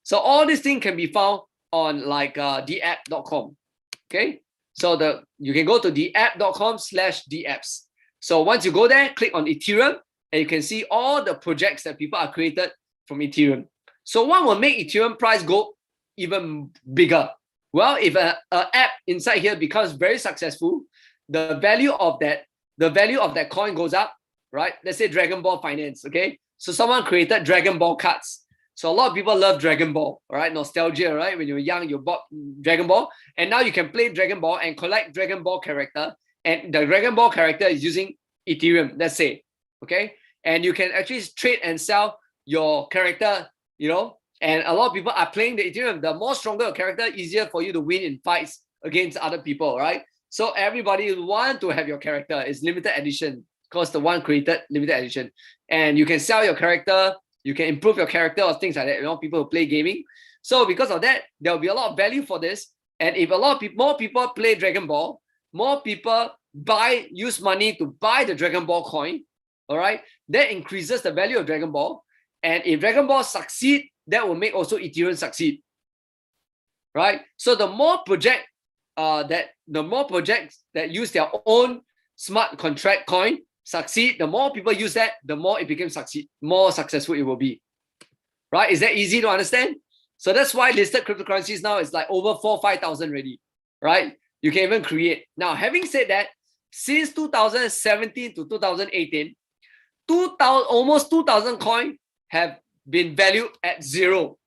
so all these things can be found on like theapp.com. Okay, so you can go to theapp.com/theapps. So once you go there, click on Ethereum, and you can see all the projects that people are created from Ethereum. So what will make Ethereum price go even bigger? Well, if an app inside here becomes very successful, the value of that coin goes up, right? Let's say Dragon Ball Finance, okay? So someone created Dragon Ball cards. So a lot of people love Dragon Ball, all right? Nostalgia, right? When you were young, you bought Dragon Ball, and now you can play Dragon Ball and collect Dragon Ball character, and the Dragon Ball character is using Ethereum, let's say, okay? And you can actually trade and sell your character, and a lot of people are playing the Ethereum. The more stronger your character, easier for you to win in fights against other people, right? So everybody want to have your character. It's limited edition because the one created limited edition. And you can sell your character, you can improve your character or things like that, people who play gaming. So because of that, there will be a lot of value for this. And if a lot of more people play Dragon Ball, more people use money to buy the Dragon Ball coin, all right, that increases the value of Dragon Ball. And if Dragon Ball succeed, that will make also Ethereum succeed, right? So the more projects that use their own smart contract coin succeed, the more people use that, the more it becomes more successful it will be, right? Is that easy to understand? So that's why listed cryptocurrencies now is like over 4,000-5,000 already, right? You can even create. Now, having said that, since 2017 to 2018, almost 2,000 coins have been valued at zero.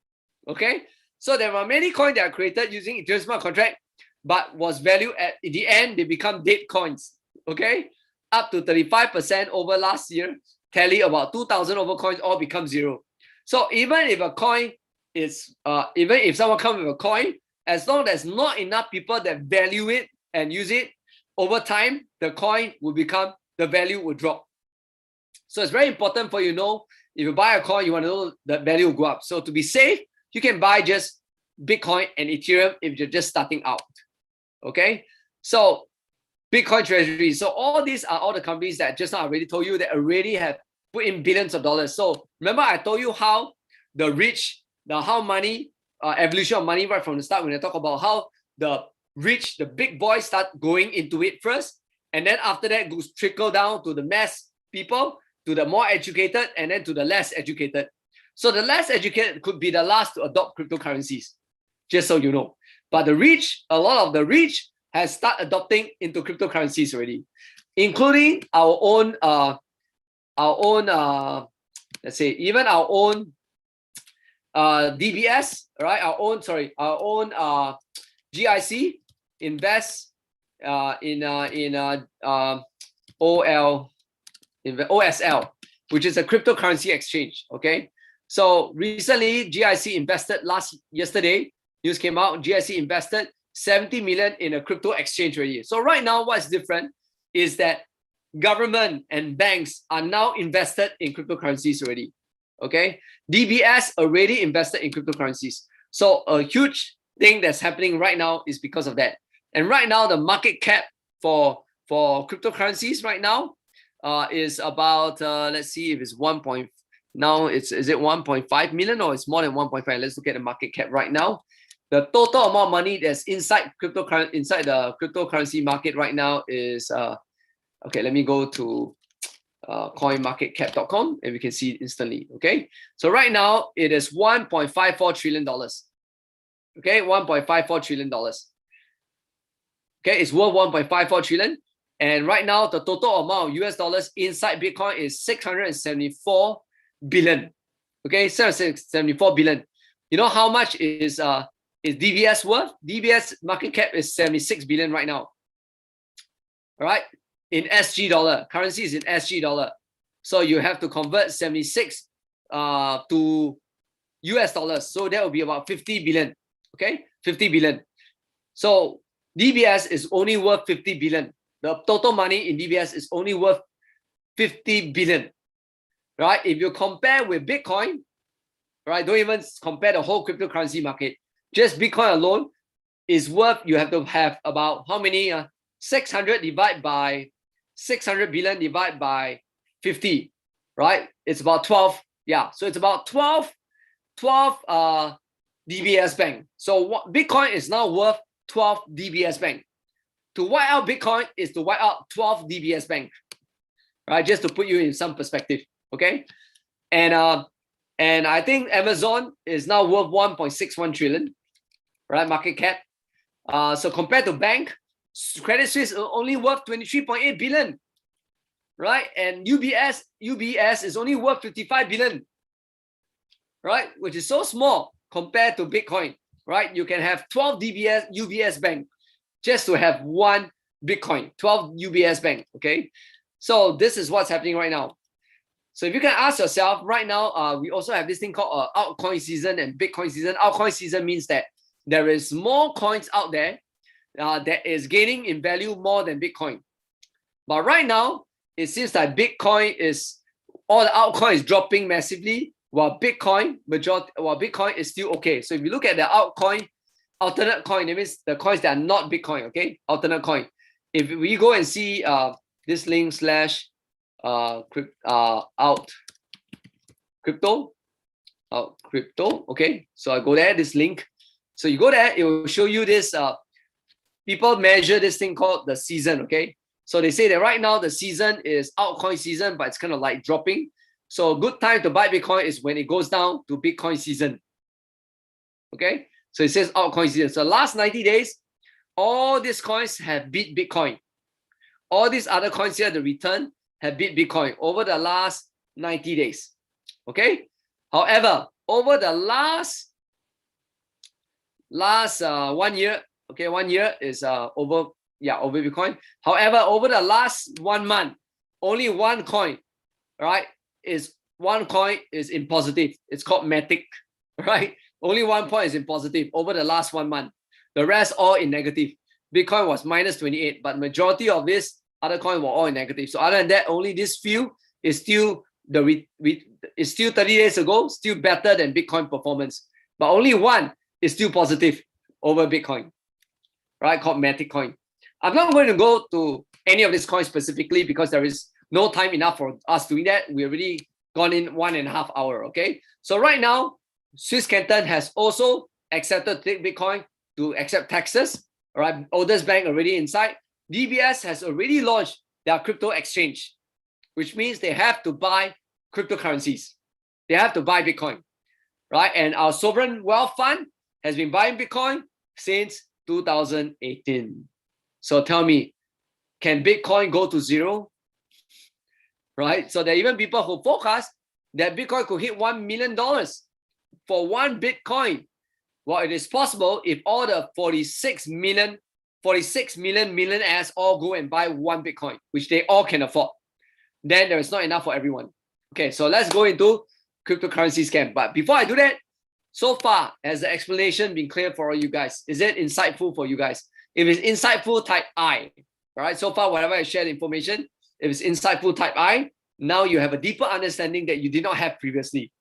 Okay, so there are many coins that are created using Ethereum smart contract, but was valued at in the end they become dead coins. Okay, up to 35% over last year. Tally about 2,000 over coins all become zero. So even if a coin is even if someone comes with a coin, as long as not enough people that value it and use it, over time the coin will become, the value will drop. So it's very important for if you buy a coin, you want to know the value will go up. So to be safe, you can buy just Bitcoin and Ethereum if you're just starting out. Okay, so Bitcoin treasury. So all these are all the companies that just now I already told you that already have put in billions of dollars. So remember I told you how the rich, evolution of money right from the start, when I talk about how the rich, the big boys start going into it first, and then after that goes trickle down to the mass people, to the more educated, and then to the less educated. So the less educated could be the last to adopt cryptocurrencies, just so you know. But the rich, a lot of the rich has started adopting into cryptocurrencies already, including our own, let's say even our own DBS, right? Our own GIC invest in OSL, which is a cryptocurrency exchange. Okay, so recently GIC invested yesterday, news came out, GIC invested 70 million in a crypto exchange already. So right now, what's different is that government and banks are now invested in cryptocurrencies already. Okay, DBS already invested in cryptocurrencies. So a huge thing that's happening right now is because of that. And right now, the market cap for cryptocurrencies right now is about let's see if it's is it 1.5 million or it's more than 1.5? Let's look at the market cap right now. The total amount of money that's inside the cryptocurrency market right now is okay. Let me go to coinmarketcap.com, and we can see it instantly. Okay, so right now it is $1.54 trillion. Okay, $1.54 trillion. Okay, it's worth 1.54 trillion. And right now, the total amount of US dollars inside Bitcoin is 674 billion. Okay, 674 billion. You know how much is DBS worth? DBS market cap is 76 billion right now. All right, in SG dollar. Currency is in SG dollar. So you have to convert 76 to US dollars. So that will be about 50 billion. Okay, 50 billion. So DBS is only worth 50 billion. The total money in DBS is only worth 50 billion. Right? If you compare with Bitcoin, right? Don't even compare the whole cryptocurrency market. Just Bitcoin alone is worth, you have to have about how many? 600 divided by 600 billion divided by 50, right? It's about 12. Yeah, so it's about 12 DBS bank. So what Bitcoin is now worth 12 DBS bank. To wipe out Bitcoin is to wipe out 12 DBS bank, right? Just to put you in some perspective, okay? And I think Amazon is now worth 1.61 trillion, right? Market cap. So compared to bank, Credit Suisse is only worth 23.8 billion, right? And UBS is only worth 55 billion, right? Which is so small compared to Bitcoin, right? You can have 12 UBS bank just to have one Bitcoin, 12 UBS bank, okay? So this is what's happening right now. So if you can ask yourself right now, we also have this thing called altcoin season and Bitcoin season. Altcoin season means that there is more coins out there that is gaining in value more than Bitcoin. But right now, it seems like Bitcoin is, all the altcoin is dropping massively, while Bitcoin is still okay. So if you look at the altcoin, alternate coin, that means the coins that are not Bitcoin, okay? Alternate coin. If we go and see this link slash alt crypto, okay? So I go there, this link. So you go there, it will show you this, people measure this thing called the season, okay? So they say that right now the season is altcoin season, but it's kind of like dropping. So a good time to buy Bitcoin is when it goes down to Bitcoin season, okay? So it says altcoin season. So last 90 days, all these coins have beat Bitcoin. All these other coins here, the return, have beat Bitcoin over the last 90 days, okay? However, over the last 1 year, okay, 1 year is over Bitcoin. However, over the last 1 month, only one coin, right, is in positive. It's called Matic, right? Only 1 point is in positive over the last 1 month. The rest all in negative. Bitcoin was minus 28, but majority of this other coin were all in negative. So other than that, only this few is still it's still 30 days ago, still better than Bitcoin performance. But only one is still positive over Bitcoin, right? Called Matic coin. I'm not going to go to any of these coins specifically because there is no time enough for us doing that. We already gone in 1.5 hours, okay? So right now, Swiss Canton has also accepted to take Bitcoin to accept taxes, all right? Oldest bank already inside. DBS has already launched their crypto exchange, which means they have to buy cryptocurrencies. They have to buy Bitcoin, right? And our sovereign wealth fund has been buying Bitcoin since 2018. So tell me, can Bitcoin go to zero? Right? So there are even people who forecast that Bitcoin could hit $1 million for one Bitcoin. Well, it is possible if all the 46 million millionaires all go and buy one Bitcoin, which they all can afford. Then there is not enough for everyone. Okay, so let's go into cryptocurrency scam. But before I do that, so far, has the explanation been clear for all you guys? Is it insightful for you guys? If it's insightful, type I. All right, so far, whatever I shared information, if it's insightful, type I. Now you have a deeper understanding that you did not have previously.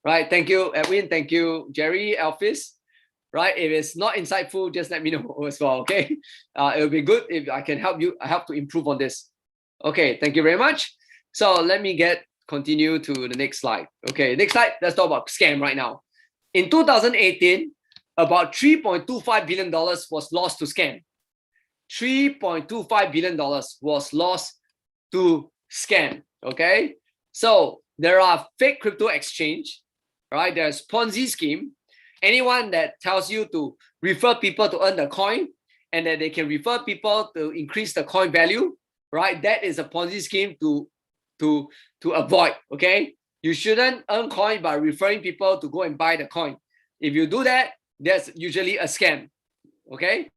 Right, thank you, Edwin. Thank you, Jerry, Alphys. Right, if it's not insightful, just let me know as well, okay? It will be good if I can help to improve on this. Okay, thank you very much. So let me continue to the next slide. Okay, next slide, let's talk about scam right now. In 2018, about $3.25 billion was lost to scam. $3.25 billion was lost to scam. Okay, so there are fake crypto exchange, right? There's Ponzi scheme. Anyone that tells you to refer people to earn the coin and that they can refer people to increase the coin value, right? That is a Ponzi scheme to avoid. Okay, you shouldn't earn coin by referring people to go and buy the coin. If you do that, that's usually a scam. Okay,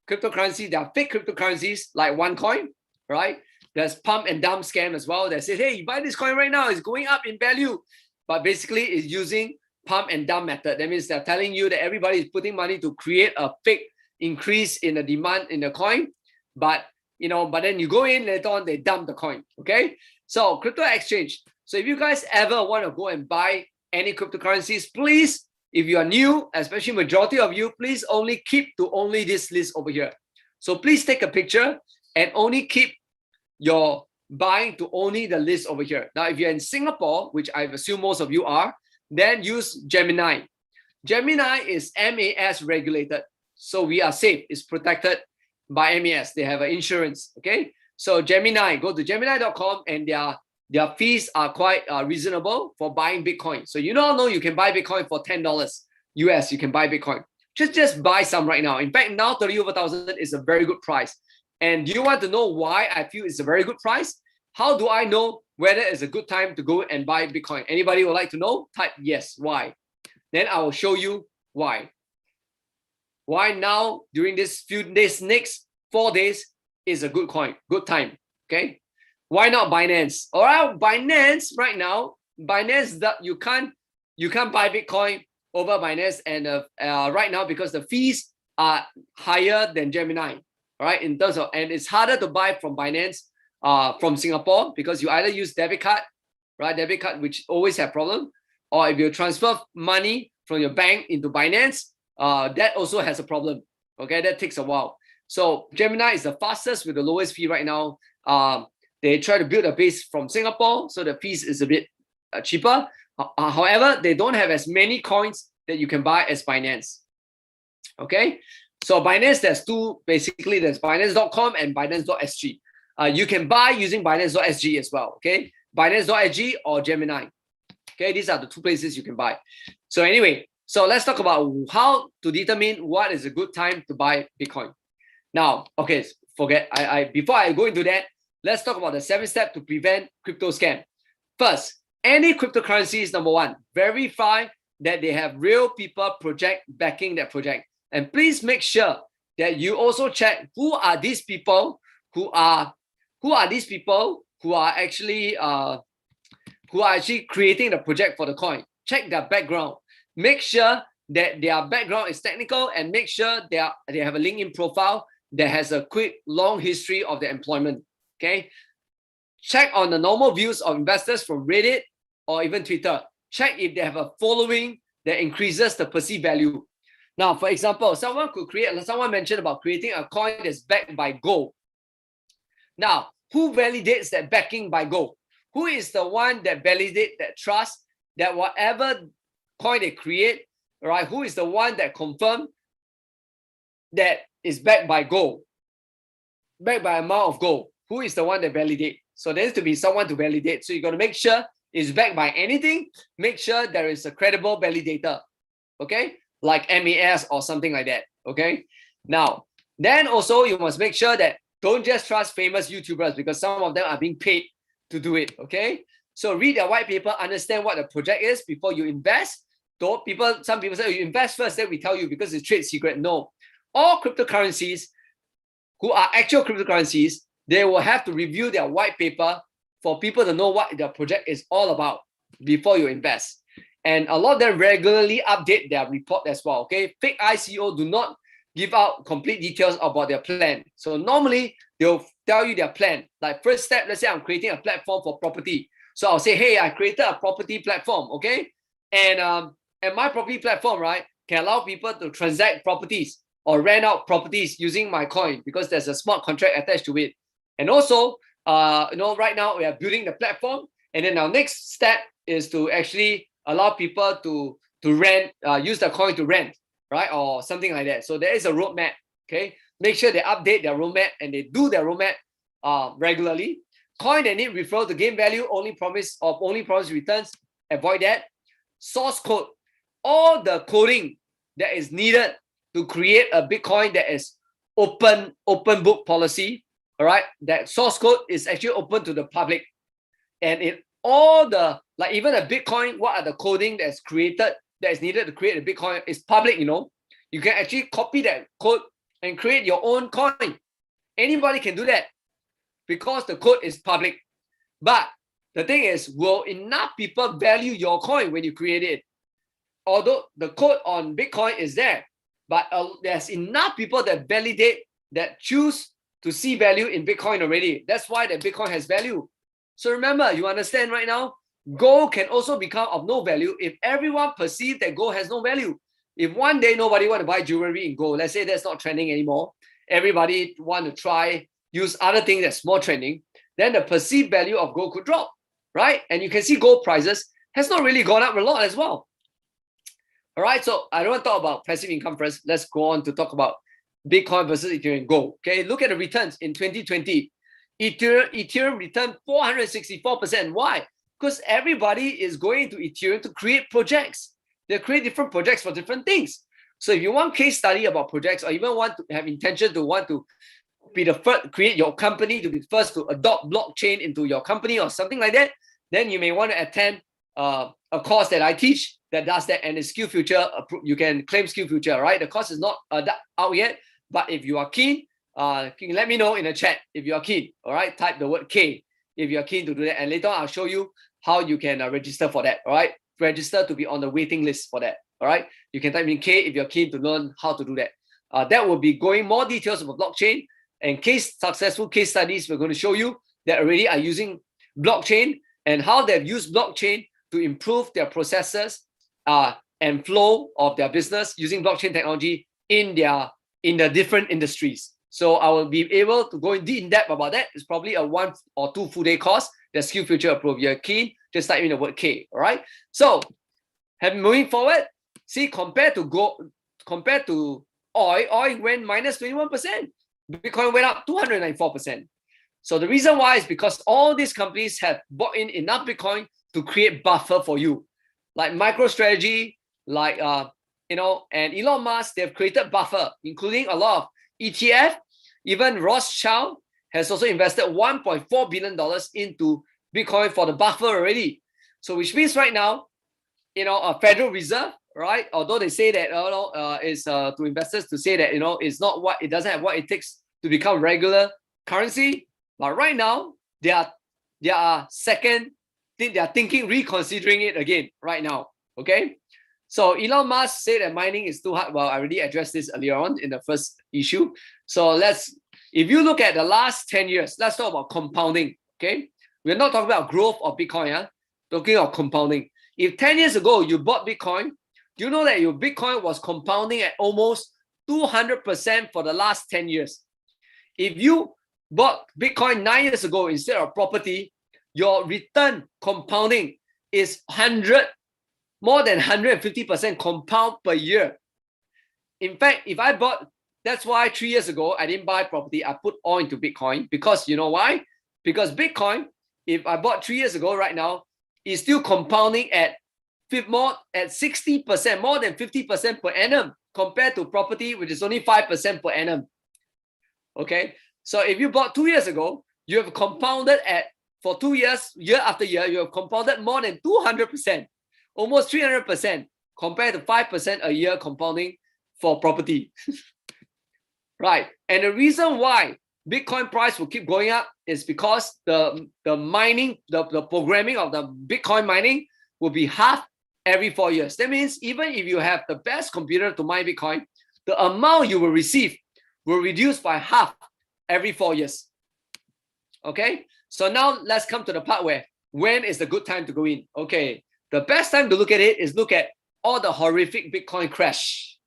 cryptocurrency, there are fake cryptocurrencies like OneCoin, right? There's pump and dump scam as well that says, hey, you buy this coin right now, it's going up in value. But basically it's using pump and dump method. That means they're telling you that everybody is putting money to create a fake increase in the demand in the coin. But but then you go in later on, they dump the coin. Okay. So crypto exchange. So if you guys ever want to go and buy any cryptocurrencies, please, if you are new, especially majority of you, please only keep to only this list over here. So please take a picture and only keep your buying to only the list over here. Now, if you're in Singapore, which I assume most of you are, then use Gemini. Gemini is MAS regulated. So we are safe. It's protected by MAS. They have an insurance. Okay. So Gemini, go to gemini.com and their fees are quite reasonable for buying Bitcoin. So you all know you can buy Bitcoin for $10 US. You can buy Bitcoin. Just buy some right now. In fact, now 30 over 1,000 is a very good price. And do you want to know why I feel it's a very good price? How do I know whether it's a good time to go and buy Bitcoin? Anybody would like to know? Type yes. Why? Then I will show you why. Why now during this next 4 days is a good time. Okay. Why not Binance? All right, Binance right now, Binance that you can't buy Bitcoin over Binance, and right now because the fees are higher than Gemini. All right, in terms of, and it's harder to buy from Binance from Singapore because you either use debit card, right? Debit card, which always have problem, or if you transfer money from your bank into Binance, that also has a problem. Okay, that takes a while. So Gemini is the fastest with the lowest fee right now. They try to build a base from Singapore, so the fees is a bit cheaper. However, they don't have as many coins that you can buy as Binance. Okay, so Binance, there's two, basically there's Binance.com and Binance.sg. You can buy using Binance.sg as well. Okay, Binance.sg or Gemini. Okay, these are the two places you can buy. So anyway, so let's talk about how to determine what is a good time to buy Bitcoin. Now, okay, before I go into that, let's talk about the 7 steps to prevent crypto scam. First, any cryptocurrencies, number one, verify that they have real people backing that project. And please make sure that you also check who are these people who are actually creating the project for the coin. Check their background. Make sure that their background is technical, and make sure they have a LinkedIn profile that has a quick, long history of their employment. Okay. Check on the normal views of investors from Reddit or even Twitter. Check if they have a following that increases the perceived value. Now, for example, someone mentioned about creating a coin that's backed by gold. Now, who validates that backing by gold? Who is the one that validates that trust that whatever coin they create, right? Who is the one that confirm that is backed by gold, backed by amount of gold? Who is the one that validate? So there needs to be someone to validate. So you got to make sure it's backed by anything. Make sure there is a credible validator, okay? Like MAS or something like that, okay? Now, then also you must make sure that don't just trust famous YouTubers because some of them are being paid to do it, okay? So read their white paper, understand what the project is before you invest. Some people say, oh, you invest first, then we tell you because it's trade secret. No. All cryptocurrencies who are actual cryptocurrencies, they will have to review their white paper for people to know what the project is all about before you invest. And a lot of them regularly update their report as well, okay? Fake ICO do not give out complete details about their plan. So normally, they'll tell you their plan. Like first step, let's say I'm creating a platform for property. So I'll say, hey, I created a property platform, okay? And my property platform, right, can allow people to transact properties or rent out properties using my coin because there's a smart contract attached to it. And also, right now we are building the platform, and then our next step is to actually allow people to rent, use the coin to rent, right, or something like that. So there is a roadmap. Okay, make sure they update their roadmap and they do their roadmap regularly. Coin that need referral to gain value, only promise returns, avoid that. Source code, all the coding that is needed to create a Bitcoin that is open book policy. All right, that source code is actually open to the public, and it all the, like, even a Bitcoin, what are the coding that's created that is needed to create a Bitcoin is public. You can actually copy that code and create your own coin. Anybody can do that because the code is public. But the thing is, will enough people value your coin when you create it? Although the code on Bitcoin is there, but there's enough people that validate, that choose to see value in Bitcoin already. That's why the Bitcoin has value. So remember, you understand right now, gold can also become of no value if everyone perceives that gold has no value. If one day nobody want to buy jewelry in gold, let's say that's not trending anymore, everybody want to try use other things that's more trending, then the perceived value of gold could drop, right? And you can see gold prices has not really gone up a lot as well. All right, so I don't want to talk about passive income first. Let's go on to talk about Bitcoin versus Ethereum and gold. Okay, look at the returns in 2020. Ethereum returned 464%. Why? Because everybody is going to Ethereum to create projects. They create different projects for different things. So if you want case study about projects, or even want to have intention to want to be the first, create your company to be first to adopt blockchain into your company or something like that, then you may want to attend a course that I teach that does that, and it's SkillFuture. You can claim SkillFuture, right? The course is not out yet, but if you are keen, you can let me know in the chat if you are keen. All right, type the word K if you are keen to do that, and later on I'll show you how you can register for that. All right, register to be on the waiting list for that. All right, you can type in K if you're keen to learn how to do that. That will be going more details about blockchain and successful case studies. We're going to show you that already are using blockchain and how they've used blockchain to improve their processes and flow of their business using blockchain technology in the different industries. So I will be able to go in depth about that. It's probably a 1 or 2 full day course that SkillFuture approved. If you're keen, just type in the word K. All right. So moving forward, see, compared to oil went minus 21%. Bitcoin went up 294%. So the reason why is because all these companies have bought in enough Bitcoin to create buffer for you, like MicroStrategy, like and Elon Musk. They've created buffer, including a lot of ETF. Even Rothschild has also invested $1.4 billion into Bitcoin for the buffer already. So which means right now, a Federal Reserve, right? Although they say that is to investors to say that it's not what it doesn't have what it takes to become regular currency. But right now, they are thinking reconsidering it again right now. Okay, so Elon Musk said that mining is too hard. Well, I already addressed this earlier on in the first issue. So if you look at the last 10 years, let's talk about compounding. Okay, we're not talking about growth of Bitcoin. Talking about compounding. If 10 years ago you bought Bitcoin, do you know that your Bitcoin was compounding at almost 200% for the last 10 years? If you bought Bitcoin 9 years ago instead of property, your return compounding is more than 150% compound per year. In fact, if I bought, that's why 3 years ago, I didn't buy property. I put all into Bitcoin because you know why? Because Bitcoin, if I bought 3 years ago right now, is still compounding at 60%, more than 50% per annum compared to property, which is only 5% per annum. Okay. So if you bought 2 years ago, you have compounded for 2 years, year after year, you have compounded more than 200%, almost 300% compared to 5% a year compounding for property. Right. And the reason why Bitcoin price will keep going up is because the mining, the programming of the Bitcoin mining will be half every 4 years. That means even if you have the best computer to mine Bitcoin, the amount you will receive will reduce by half every 4 years. Okay, so now let's come to the part where when is the good time to go in? Okay, the best time to look at it is look at all the horrific Bitcoin crash.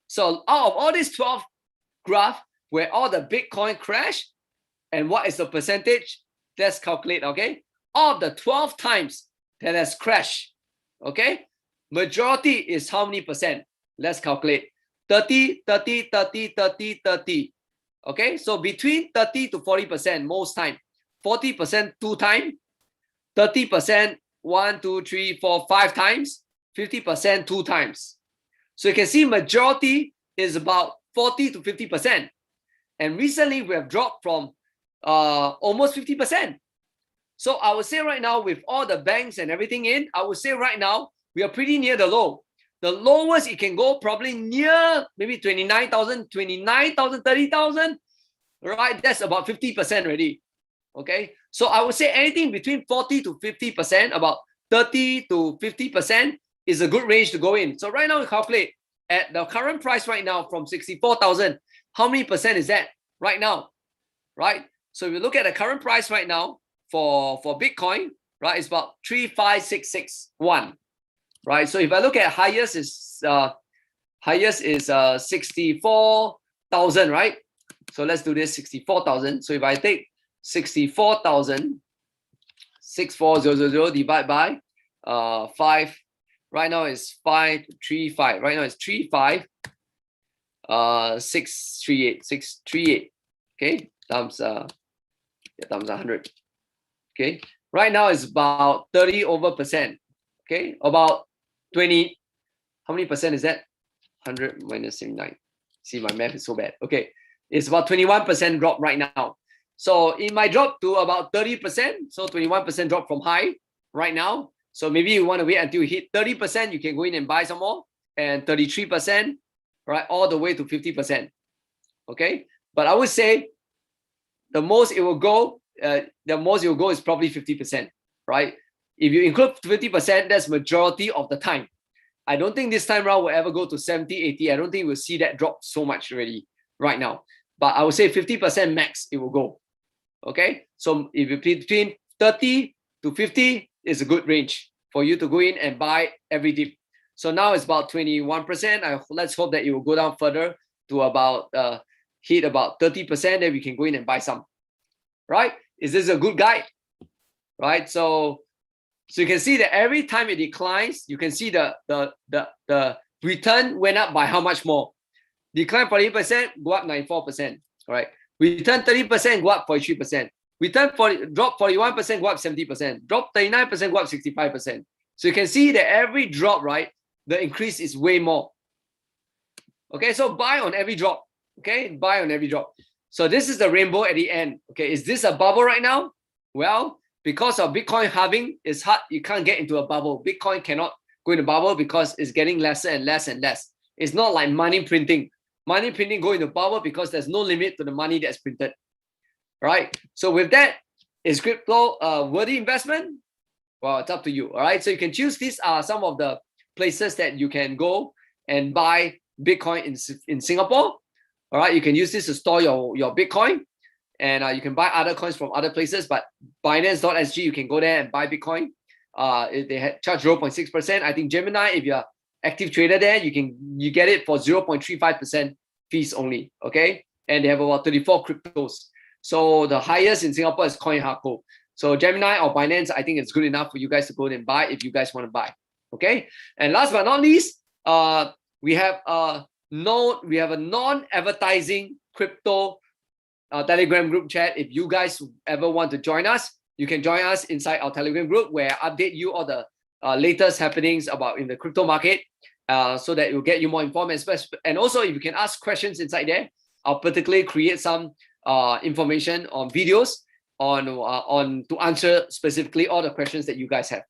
So out of all these 12 graphs where all the Bitcoin crash, and what is the percentage? Let's calculate. Okay, of the 12 times that has crashed, okay, majority is how many percent? Let's calculate. 30, 30, 30, 30, 30. Okay, so between 30 to 40% most time, 40% 2 times, 30% 1, 2, 3, 4, 5 times, 50% 2 times. So you can see majority is about 40 to 50%. And recently we have dropped from almost 50%. So I would say right now, with all the banks and everything in, I would say right now we are pretty near the low. The lowest it can go probably near maybe 29,000, 30,000, right? That's about 50% already. Okay, so I would say anything between 40 to 50%, about 30 to 50% is a good range to go in. So right now we calculate at the current price right now from 64,000, how many percent is that right now, right? So if you look at the current price right now for Bitcoin, right, it's about 35,661, right? So if I look at highest is 64,000, right? So let's do this 64,000. So if I take 64,000, 64,000 divide by 5, right now is 535. Right now it's 35 638 638. Okay, times 100. Okay, right now it's about 30%. Okay, about 20. How many percent is that? 100 minus 79. See, my math is so bad. Okay, it's about 21% drop right now. So it might drop to about 30%. So 21% drop from high right now. So maybe you want to wait until you hit 30%, you can go in and buy some more, and 33%, right, all the way to 50%. Okay, but I would say the most it will go is probably 50%, right? If you include 50%, that's majority of the time. I don't think this time around will ever go to 70, 80. I don't think we'll see that drop so much already right now. But I would say 50% max it will go. Okay, so if you between 30 to 50 is a good range for you to go in and buy every dip. So now it's about 21%. Let's hope that it will go down further to about hit about 30%. Then we can go in and buy some. Right? Is this a good guide? Right? So you can see that every time it declines, you can see the return went up by how much more? Decline 40%, go up 94%. All right. Return 30%, go up 43%. Drop 41%, go up 70%. Drop 39%, go up 65%. So you can see that every drop, right, the increase is way more. Okay, so buy on every drop. Okay, buy on every drop. So this is the rainbow at the end. Okay, is this a bubble right now? Well, because of Bitcoin halving, it's hard. You can't get into a bubble. Bitcoin cannot go into a bubble because it's getting lesser and less and less. It's not like money printing. Money printing go into bubble because there's no limit to the money that's printed. Right? So with that, is crypto a worthy investment? Well, it's up to you. All right. So you can choose. These are some of the places that you can go and buy Bitcoin in Singapore. All right. You can use this to store your Bitcoin, and you can buy other coins from other places. But Binance.sg, you can go there and buy Bitcoin. They charge 0.6%. I think Gemini, if you're active trader there, you get it for 0.35% fees only. Okay. And they have about 34 cryptos. So the highest in Singapore is CoinHardCo. So Gemini or Binance, I think it's good enough for you guys to go and buy if you guys want to buy. Okay. And last but not least, we have a non-advertising crypto Telegram group chat. If you guys ever want to join us, you can join us inside our Telegram group where I update you all the latest happenings about in the crypto market, so that it will get you more informed. And also, if you can ask questions inside there, I'll particularly create some information on videos on to answer specifically all the questions that you guys have.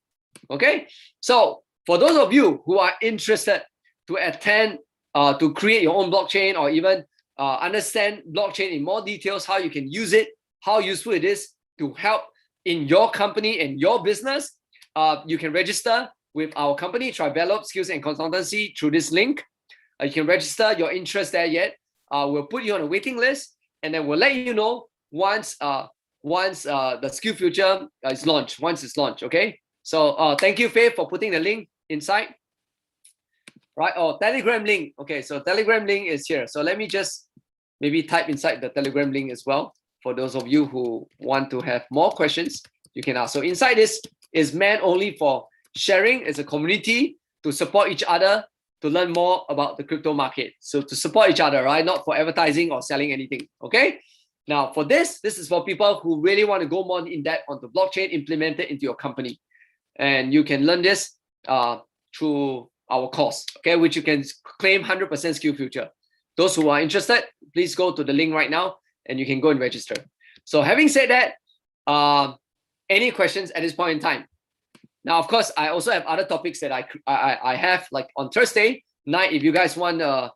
Okay, so for those of you who are interested to attend to create your own blockchain, or even understand blockchain in more details, how you can use it, how useful it is to help in your company and your business, you can register with our company, Trivelop Skills and Consultancy, through this link. You can register your interest there yet. We'll put you on a waiting list, and then we'll let you know once the Skill Future is launched. Once it's launched, okay? So thank you, Faith, for putting the link inside. Right? Oh, Telegram link. Okay, so Telegram link is here. So let me just maybe type inside the Telegram link as well for those of you who want to have more questions. You can ask. So inside this is meant only for sharing. It's a community to support each other, to learn more about the crypto market. So to support each other, right? Not for advertising or selling anything. Okay. Now for this is for people who really want to go more in depth onto blockchain, implement it into your company. And you can learn this through our course, okay, which you can claim 100% skill future. Those who are interested, please go to the link right now and you can go and register. So having said that, any questions at this point in time? Now, of course, I also have other topics that I have, like on Thursday night. If you guys want to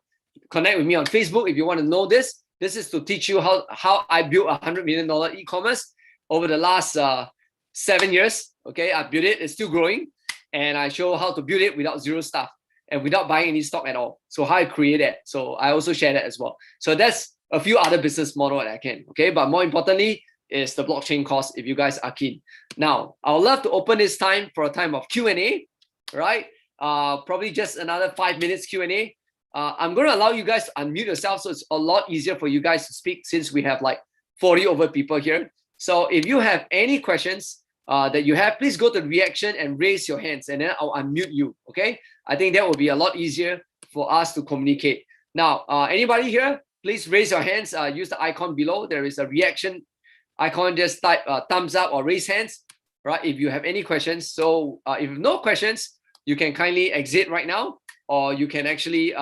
connect with me on Facebook, if you want to know this is to teach you how I built $100 million e-commerce over the last 7 years. Okay, I built it. It's still growing, and I show how to build it without zero staff and without buying any stock at all. So how I create it. So I also share that as well. So that's a few other business model that I can. Okay, but more importantly is the blockchain course. If you guys are keen. Now, I would love to open this time for a time of Q&A. Right? Probably just another 5 minutes Q&A. I'm going to allow you guys to unmute yourself, so it's a lot easier for you guys to speak since we have like 40 over people here. So if you have any questions that you have, please go to reaction and raise your hands, and then I'll unmute you. Okay, I think that will be a lot easier for us to communicate. Now, anybody here, please raise your hands. Use the icon below. There is a reaction icon. Just type thumbs up or raise hands, right? If you have any questions. So if you have no questions, you can kindly exit right now, or you can actually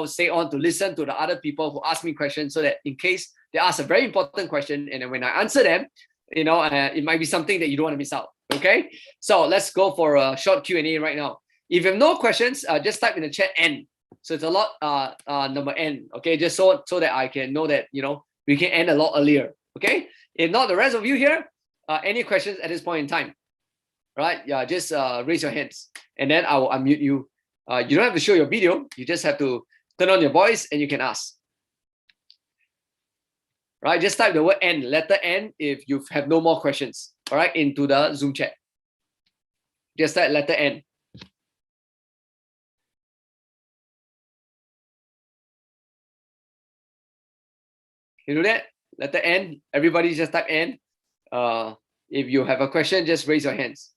stay on to listen to the other people who ask me questions, so that in case they ask a very important question and then when I answer them, it might be something that you don't want to miss out. Okay, so let's go for a short Q&A right now. If you have no questions, just type in the chat N. So it's a lot number N. Okay, just so that I can know that we can end a lot earlier. Okay, if not, the rest of you here, any questions at this point in time? Right? Yeah, just raise your hands and then I will unmute you. You don't have to show your video. You just have to turn on your voice and you can ask. Right? Just type the word N, letter N, if you have no more questions. All right, into the Zoom chat. Just type letter N. You do that? Letter N. Everybody just type N. If you have a question, just raise your hands.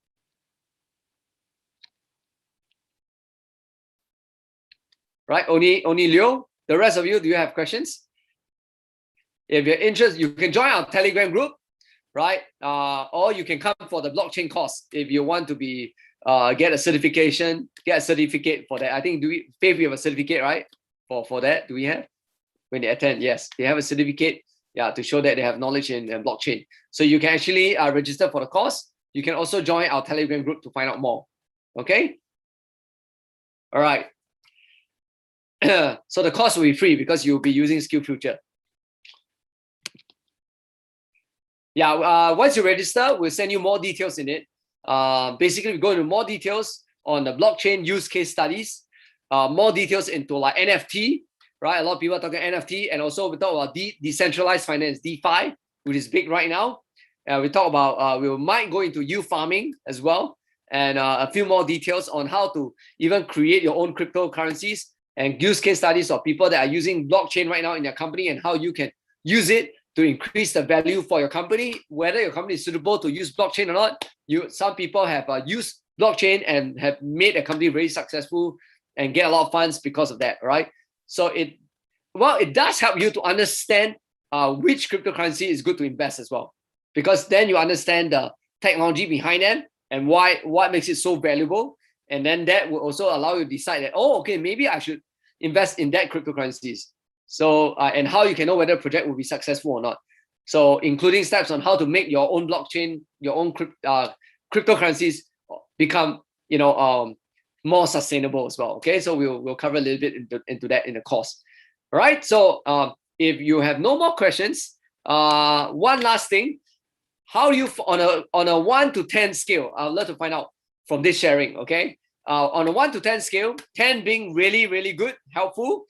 Right? Only Leo. The rest of you, do you have questions? If you're interested, you can join our Telegram group, right? Or you can come for the blockchain course if you want to be get a certificate for that. I think Faith, we have a certificate, right? For that, do we have? When they attend, yes, they have a certificate, yeah, to show that they have knowledge in blockchain. So you can actually register for the course. You can also join our Telegram group to find out more. Okay. All right. So the course will be free because you'll be using SkillFuture. Yeah, once you register, we'll send you more details in it. Basically, we go into more details on the blockchain use case studies, more details into like NFT, right? A lot of people are talking NFT, and also we talk about decentralized finance, DeFi, which is big right now. We talk about, we might go into yield farming as well, and a few more details on how to even create your own cryptocurrencies and use case studies of people that are using blockchain right now in their company and how you can use it to increase the value for your company, whether your company is suitable to use blockchain or not. Some people have used blockchain and have made a company very successful and get a lot of funds because of that, right? So it does help you to understand which cryptocurrency is good to invest as well, because then you understand the technology behind them and what makes it so valuable. And then that will also allow you to decide that, oh, okay, maybe I should invest in that cryptocurrencies. So, and how you can know whether a project will be successful or not. So including steps on how to make your own blockchain, your own cryptocurrencies become, more sustainable as well. Okay, so we'll cover a little bit into that in the course. All right, so if you have no more questions, one last thing, how do you, on a 1 to 10 scale, I'd love to find out from this sharing, okay? On a 1 to 10 scale, 10 being really, really good, helpful,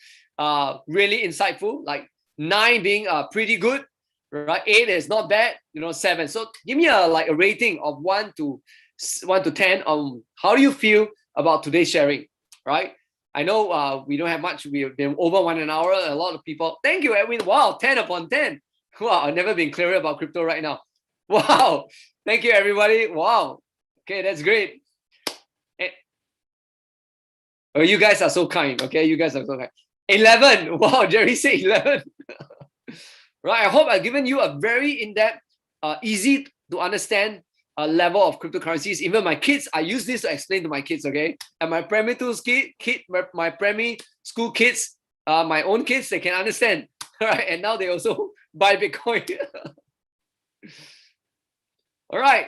really insightful, like 9 being pretty good, right? 8 is not bad, 7. So give me a rating of 1 to 10 on how do you feel about today's sharing, right? I know we don't have much. We've been over 1 hour. A lot of people. Thank you, Edwin. Wow, 10 upon 10. Wow, I've never been clearer about crypto right now. Wow, thank you, everybody. Wow. Okay, that's great. Oh, you guys are so kind. Okay, you guys are so kind. 11. Wow, Jerry said 11. Right. I hope I've given you a very in-depth, easy to understand level of cryptocurrencies. Even my kids, I use this to explain to my kids. Okay, and my primary my primary school kids, my own kids, they can understand. Right, and now they also buy Bitcoin. All right.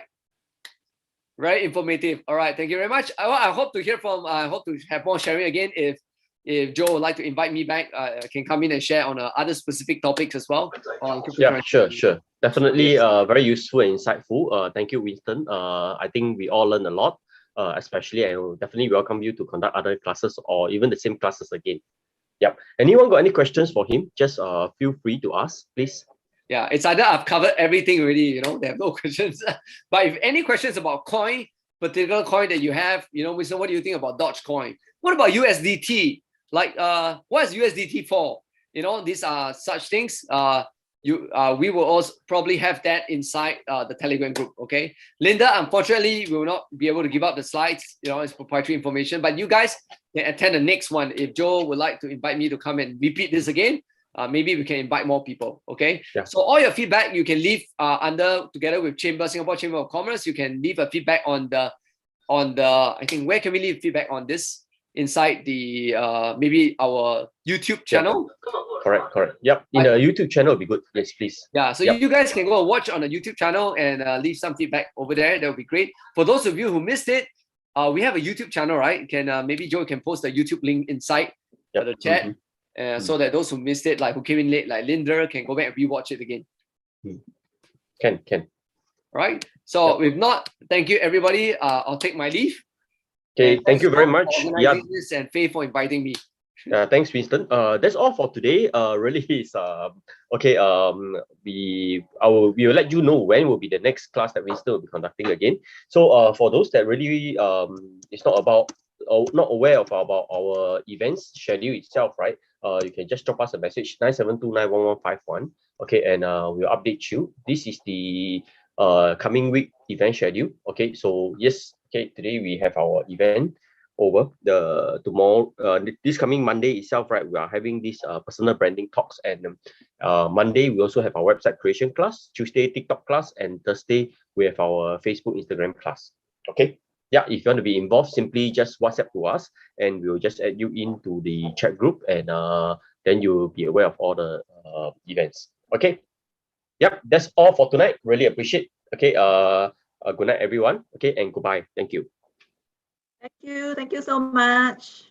Very informative. All right, thank you very much. I hope to hear from. I hope to have more sharing again. If Joe would like to invite me back, I can come in and share on other specific topics as well. Yeah, sure. Definitely very useful and insightful. Thank you, Winston. I think we all learned a lot. Especially I will definitely welcome you to conduct other classes or even the same classes again. Yep. Anyone got any questions for him? Just feel free to ask, please. Yeah, it's either I've covered everything already, they have no questions. But if any questions about coin, particular coin that you have, Winston, what do you think about Dogecoin? What about USDT? Like, what is USDT for? These are such things. We will also probably have that inside the Telegram group. Okay, Linda, unfortunately, we will not be able to give out the slides. It's proprietary information, but you guys can attend the next one. If Joe would like to invite me to come and repeat this again, maybe we can invite more people. Okay. Yeah. So all your feedback you can leave together with Singapore Chamber of Commerce. You can leave a feedback on the. I think where can we leave feedback on this? Inside the maybe our YouTube channel. Correct. Yep. In the YouTube channel would be good. Yes, please. Yeah. So you guys can go watch on the YouTube channel and leave some feedback over there. That would be great. For those of you who missed it, we have a YouTube channel, right? Maybe Joe can post the YouTube link inside the chat, so that those who missed it, like who came in late, like Linda, can go back and rewatch it again. Can. Right. So if not, thank you everybody. I'll take my leave. Okay, thank you very much. Yeah. And Faye for inviting me. Thanks, Winston. That's all for today. Really is okay. We will let you know when will be the next class that Winston will be conducting again. So for those that really it's not about or not aware of about our events schedule itself, right? You can just drop us a message 97291151. Okay, and we'll update you. This is the coming week event schedule. Okay, so yes. Okay, today we have our event over tomorrow. This coming Monday itself, right? We are having this personal branding talks, and Monday we also have our website creation class. Tuesday TikTok class, and Thursday we have our Facebook, Instagram class. Okay, yeah. If you want to be involved, simply just WhatsApp to us, and we'll just add you into the chat group, and then you'll be aware of all the events. Okay. Yep, that's all for tonight. Really appreciate. Okay. Good night, everyone. Okay, and goodbye. Thank you. Thank you so much.